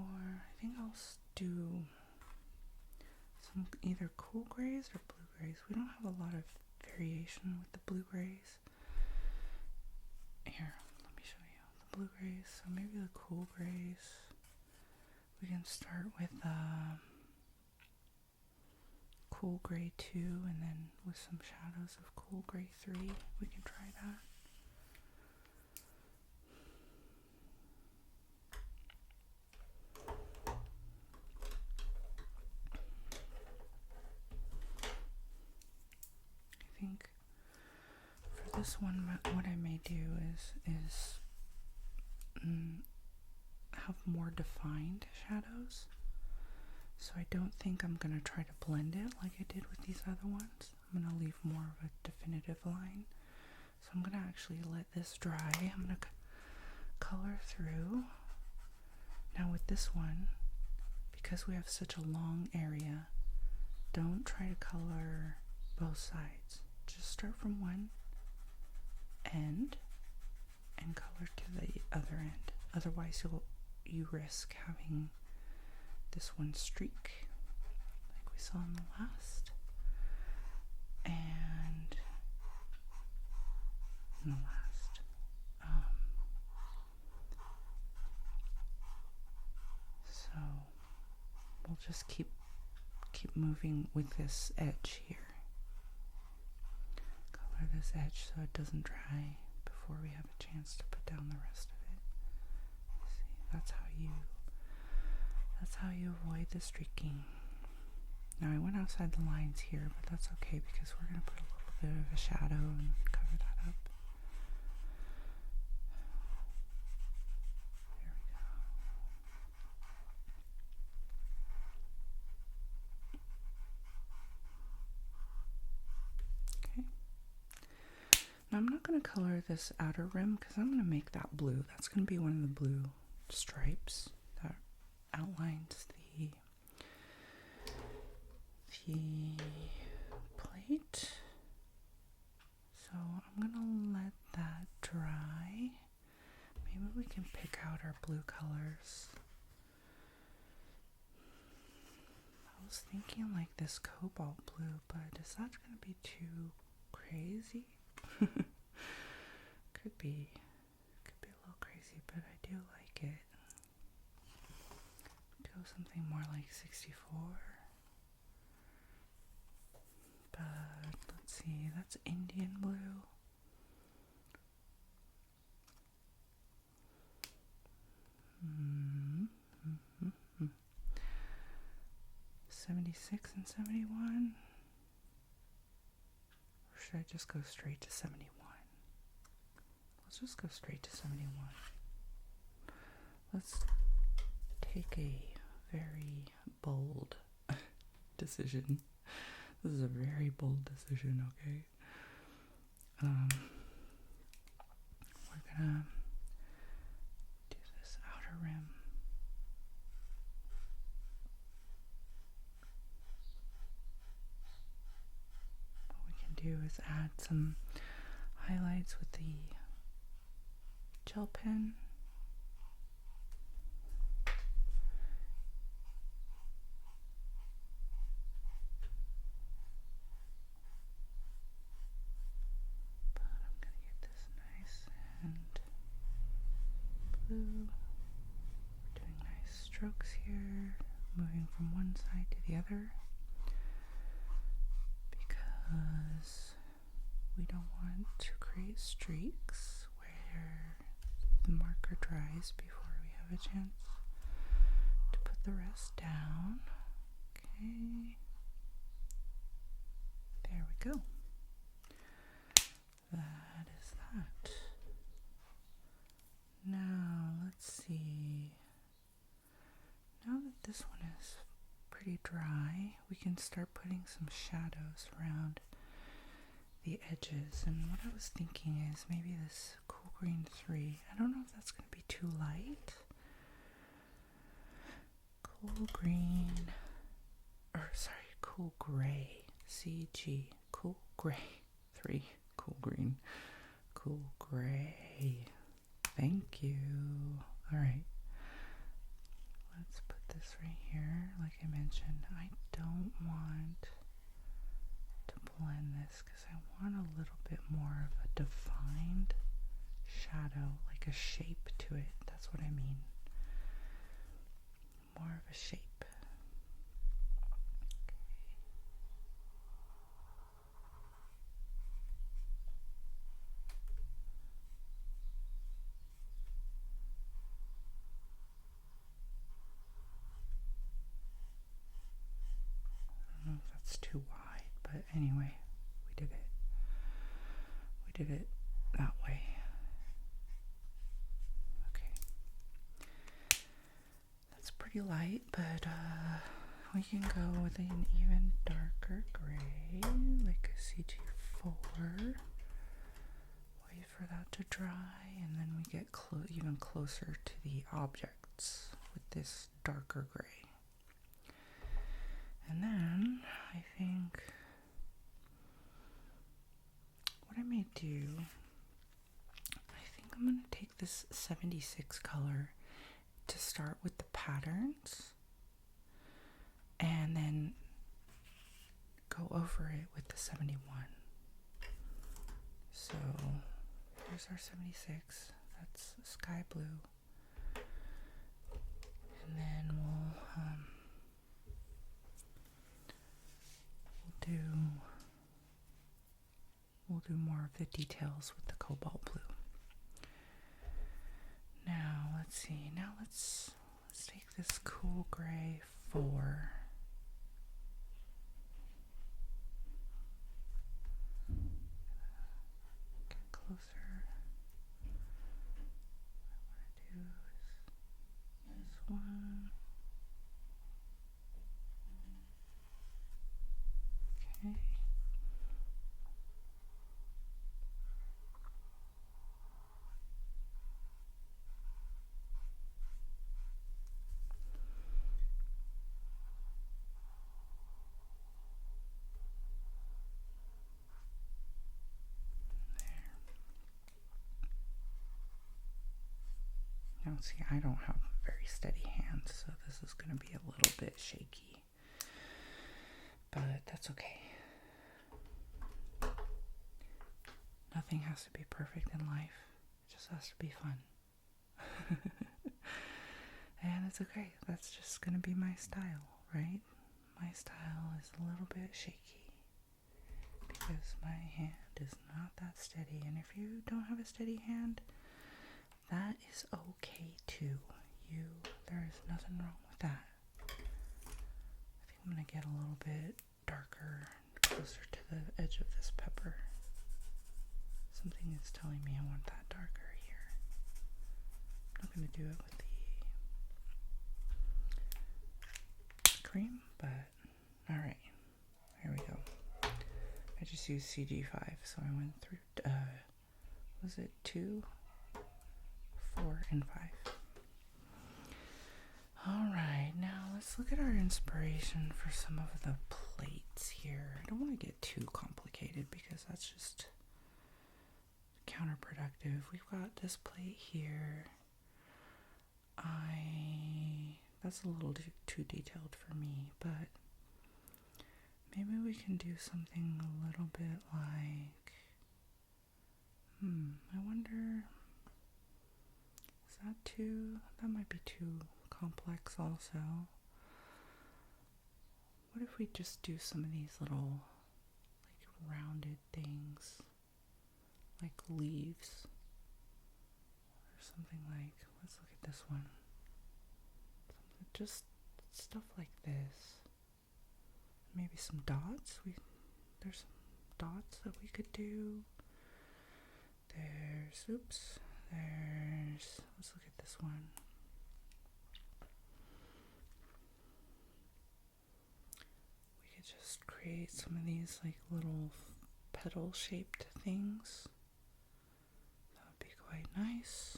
think I'll do some either cool grays or blue grays. We don't have a lot of variation with the blue grays. Here, let me show you the blue grays. So maybe the cool grays. We can start with cool gray 2, and then with some shadows of cool gray 3, we can try that. I think for this one, what I may do is have more defined shadows. So I don't think I'm going to try to blend it like I did with these other ones. I'm going to leave more of a definitive line. So I'm going to actually let this dry. I'm going to color through. Now with this one, because we have such a long area, don't try to color both sides. Just start from one end and color to the other end. Otherwise you risk having this one streak like we saw in the last and in the last. So we'll just keep moving with this edge here. Color this edge so it doesn't dry before we have a chance to put down the rest of it. See, that's how you avoid the streaking. Now I went outside the lines here, but that's okay because we're going to put a little bit of a shadow and cover that up. There we go. Okay. Now I'm not going to color this outer rim because I'm going to make that blue. That's going to be one of the blue stripes that outlines the plate. So I'm going to let that dry. Maybe we can pick out our blue colors. I was thinking like this cobalt blue, but is that going to be too crazy? Could be a little crazy, but I do like it. Go something more like 64. But let's see, that's Indian blue. 76 and 71? Or should I just go straight to 71? Let's just go straight to 71. Let's take a very bold decision. This is a very bold decision, okay? We're gonna do this outer rim. What we can do is add some highlights with the gel pen. Blue. We're doing nice strokes here, moving from one side to the other because we don't want to create streaks where the marker dries before we have a chance to put the rest down. Okay, there we go. That is that. Now, let's see. Now that this one is pretty dry, we can start putting some shadows around the edges. And what I was thinking is maybe this cool green 3. I don't know if that's going to be too light. Cool gray. CG. Cool gray 3. Cool green. Cool gray. Thank you. Alright. Let's put this right here. Like I mentioned, I don't want shadow, like a shape to it. That's what I mean. More of a shape. I don't know if that's too wide, but anyway, we did it. We did it that way. Okay. That's pretty light, but we can go with an even darker gray, like a CG4. Wait for that to dry, and then we get even closer to the objects with this darker gray. And then I think what I may do, I think I'm going to take this 76 color to start with the patterns and then go over it with the 71. So here's our 76. That's sky blue. And then we'll do more of the details with the cobalt blue. Now let's see. Now let's take this cool gray 4. Get closer. What I want to do is this one. Okay. Now see, I don't have very steady hands, so this is going to be a little bit shaky. But that's okay. Nothing has to be perfect in life. It just has to be fun. And it's okay. That's just going to be my style, right? My style is a little bit shaky because my hand is not that steady. And if you don't have a steady hand, that is okay too. There is nothing wrong with that. I think I'm going to get a little bit darker, closer to the edge of this pepper. Something is telling me I want that darker here. I'm not going to do it with the cream, but alright. Here we go. I just used CG5, so I went through, was it 2, 4, and 5. Alright, now let's look at our inspiration for some of the plates here. I don't want to get too complicated because that's just counterproductive. We've got this plate here. That's a little too detailed for me, but maybe we can do something a little bit like, I wonder, that might be too complex also. What if we just do some of these little, like, rounded things, like leaves, or something like, let's look at this one. Just stuff like this. Maybe some dots. There's some dots that we could do. Let's look at this one. We could just create some of these like little petal shaped things. That would be quite nice.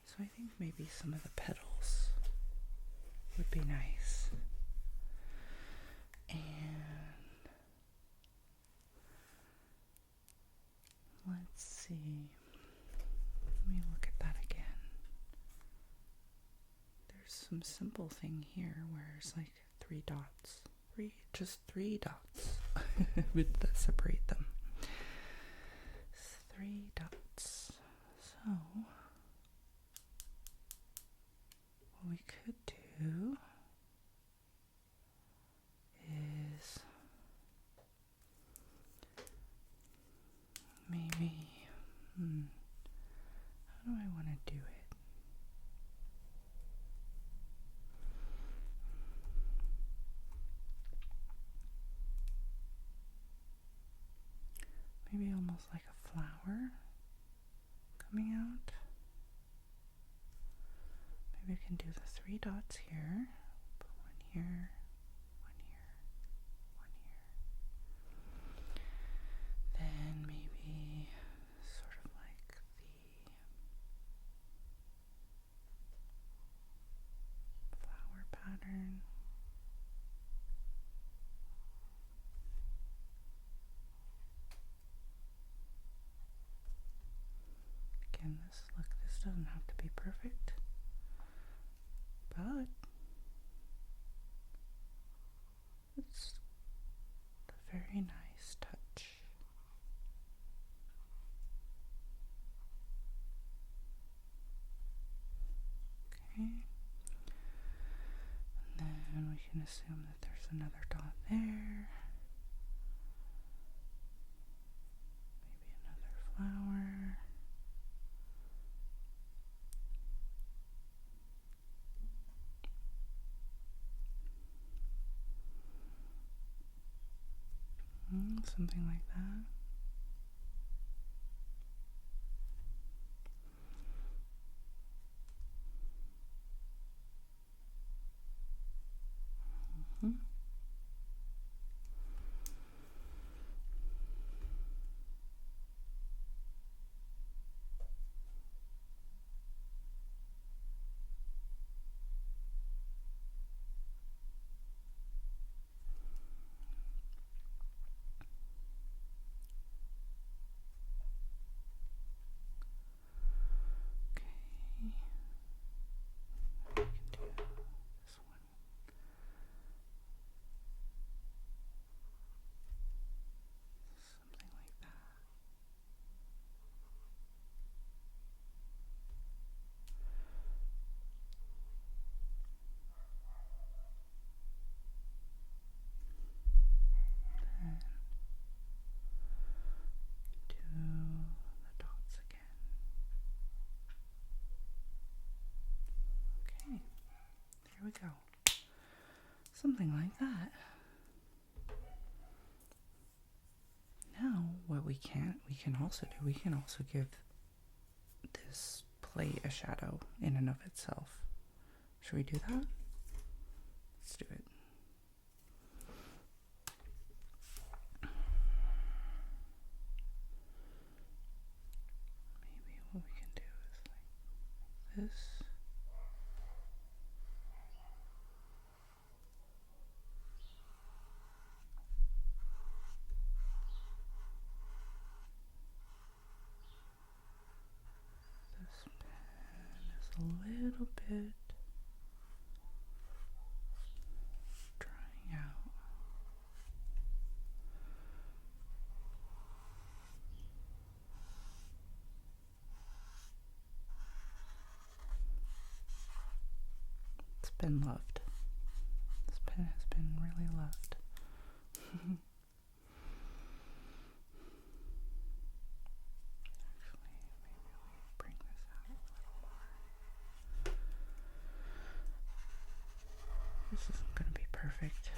So I think maybe some of the petals would be nice. And let's see. Let me look at that again. There's some simple thing here where it's like 3 dots. Just 3 dots that separate them. 3 dots. almost like a flower coming out. Maybe we can do the 3 dots here. Put one here, one here, one here. Then maybe sort of like the flower pattern. Again, this doesn't have to be perfect, but it's a very nice touch. Okay. And then we can assume that there's another dot there. Maybe another flower. Something like that. There we go. Something like that. Now, what we can also do, we can also give this plate a shadow in and of itself. Should we do that? Let's do it. Maybe what we can do is like this. A little bit drying out. It's been loved. This pen has been really loved. This isn't going to be perfect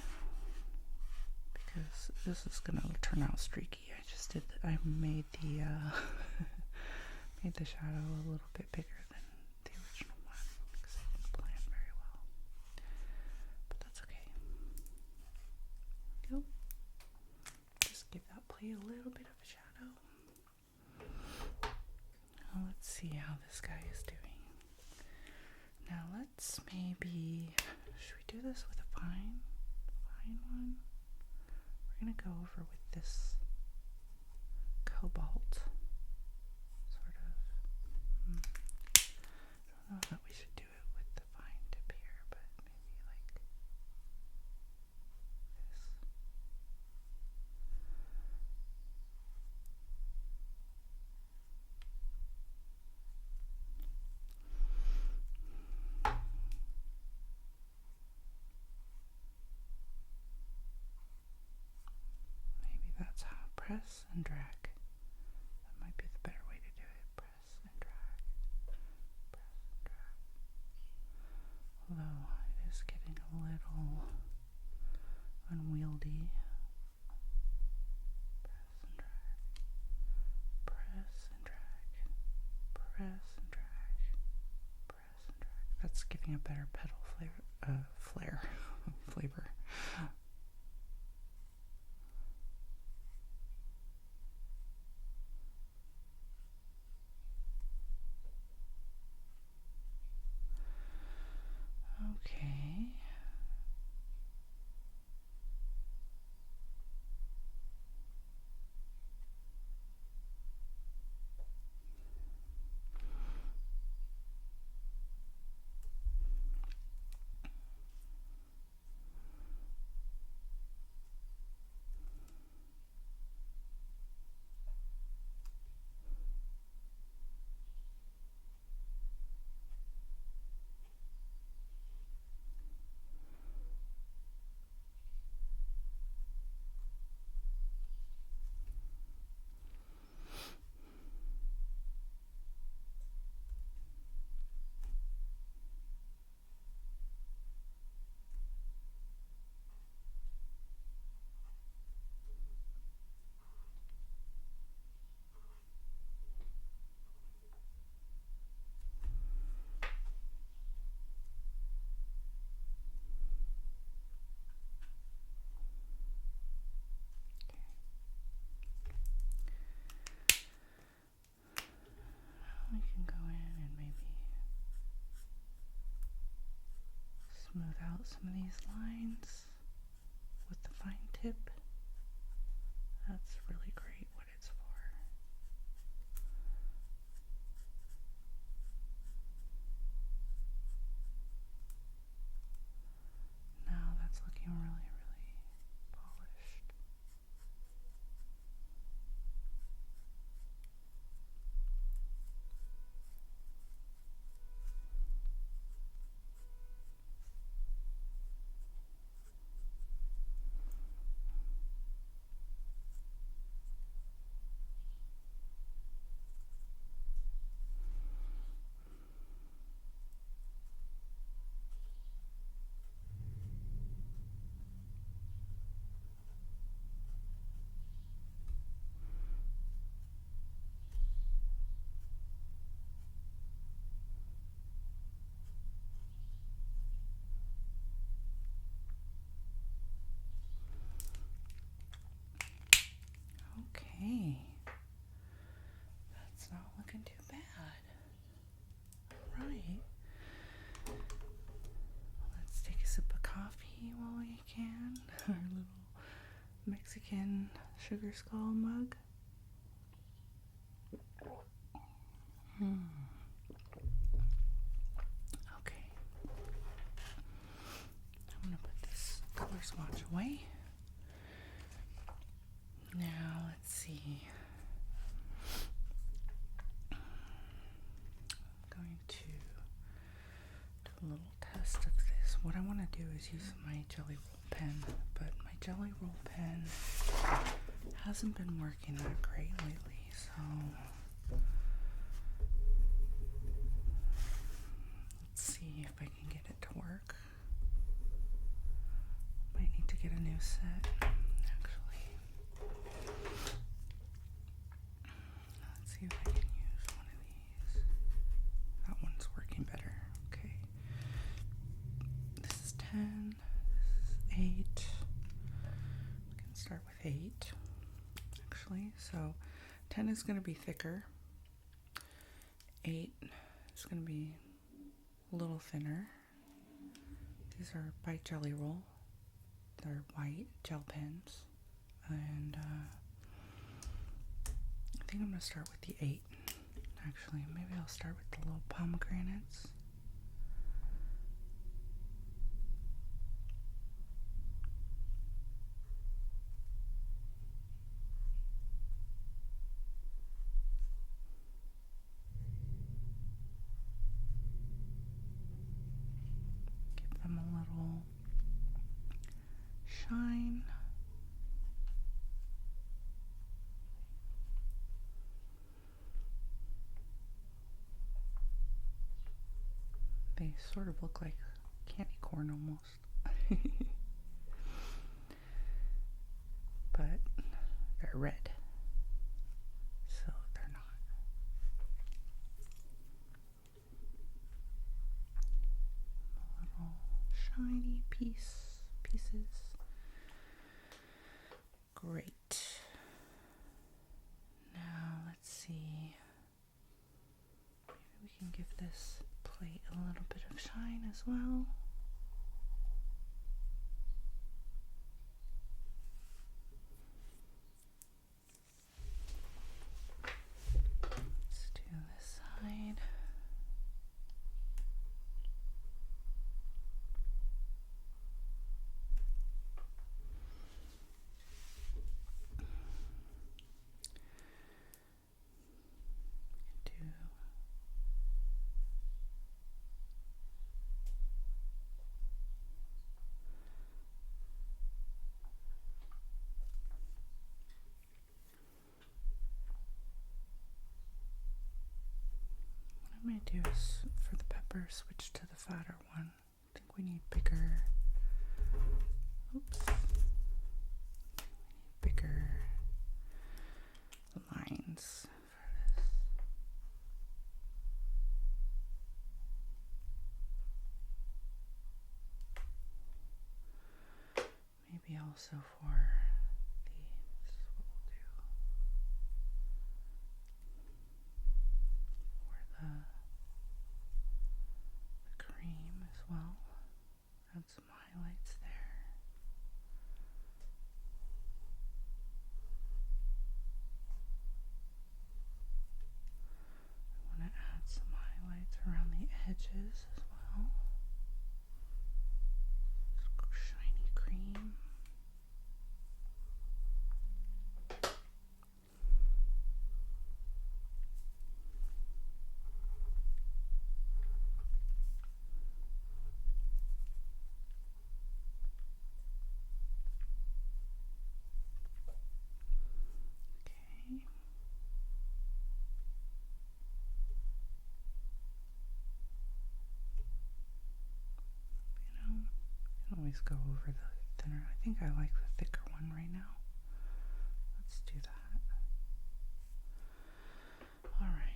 because this is going to turn out streaky. I made the made the shadow a little bit bigger than the original one because I didn't plan very well. But that's okay. Go. Just give that plate a little bit of a shadow. Now let's see how this guy is doing. Now let's maybe, should we do this with a fine one? We're going to go over with this cobalt, sort of. I don't know that we should do it with the fine tip here, but maybe like this. That's how press and drag. That might be the better way to do it. Press and drag. Press and drag. Although it is getting a little unwieldy. Press and drag. Press and drag. Press and drag. That's giving a better pedal flavor. Okay. We can go in and maybe smooth out some of these lines with the fine tip. That's really great what it's for. Now that's looking really, really polished. Okay, that's not looking too bad. All right, let's take a sip of coffee while we can. Our little Mexican sugar skull mug. Okay, I'm gonna put this color swatch away. Now let's see. I'm going to do a little test of this. What I want to do is use my Jelly Roll pen, but my Jelly Roll pen hasn't been working that great lately, so let's see if I can get it to work. Might need to get a new set, actually. Let's see if I can use one of these. That one's working better. Okay. This is 10. This is 8. We can start with 8, actually. So 10 is going to be thicker. 8 is going to be a little thinner. These are by Jelly Roll. They're white gel pens. And I think I'm going to start with the 8. Actually, maybe I'll start with the little pomegranates. Give them a little shine. They sort of look like candy corn almost. But they're red, so they're not. shiny pieces. Great. Now let's see. Maybe we can give this plate a little bit of shine as well. Let's do this side. What I might do is, for the pepper, switch to the fatter one. I think we need bigger. Oops. We need bigger lines for this. Maybe also for these, what we'll do. For the cream as well. Add some highlights there. I want to add some highlights around the edges as well. Shiny cream. Always go over the thinner. I think I like the thicker one right now. Let's do that. All right.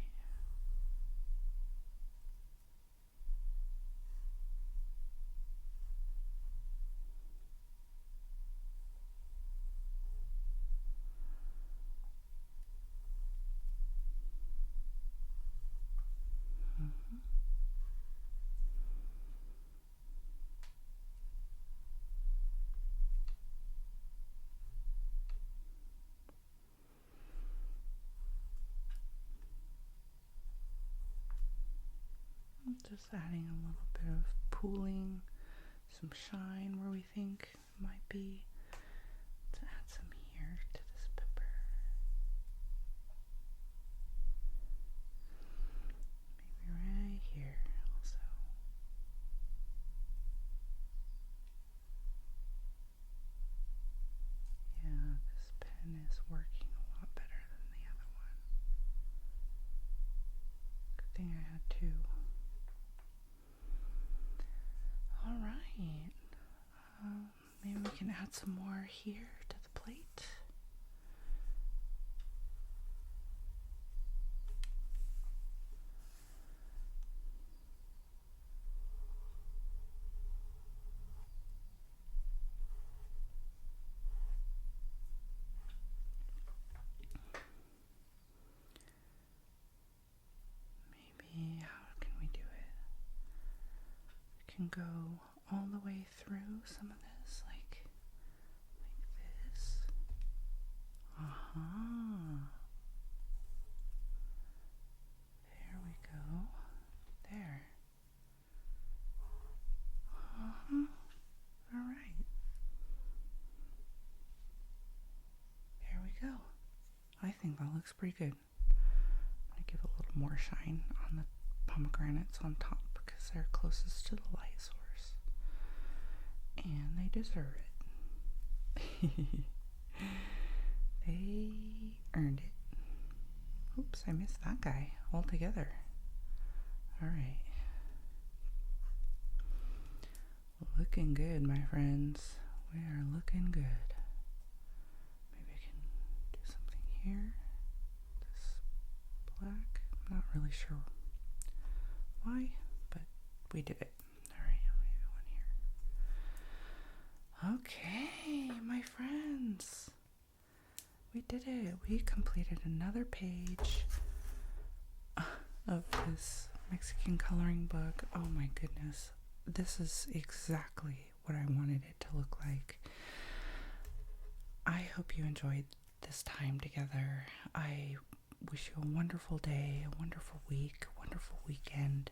Just adding a little bit of pooling, some shine where we think it might be. Let's add some here to this pepper. Maybe right here also. Yeah, this pen is working a lot better than the other one. Good thing I had two. All right, maybe we can add some more here to the plate. Maybe, how can we do it? We can go all the way through some of this, like this. There we go. There. All right. There we go. I think that looks pretty good. I'm going to give a little more shine on the pomegranates on top because they're closest to the light source. And they deserve it. They earned it. Oops, I missed that guy altogether. All right. Looking good, my friends. We are looking good. Maybe I can do something here. This black. I'm not really sure why, but we did it. All right, maybe one here. Okay, my friends. We did it. We completed another page of this Mexican coloring book. Oh my goodness. This is exactly what I wanted it to look like. I hope you enjoyed this time together. I wish you a wonderful day, a wonderful week, a wonderful weekend.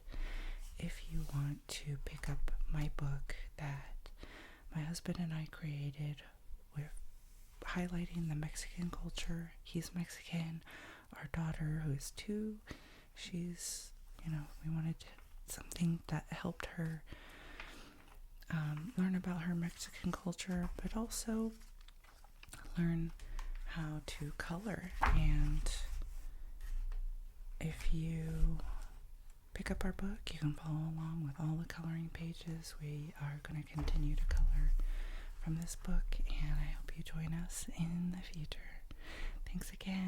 If you want to pick up my book that my husband and I created with highlighting the Mexican culture. He's Mexican. Our daughter, who is 2, she's, we wanted something that helped her learn about her Mexican culture, but also learn how to color. And if you pick up our book, you can follow along with all the coloring pages. We are going to continue to color from this book, and I hope you join us in the future. Thanks again.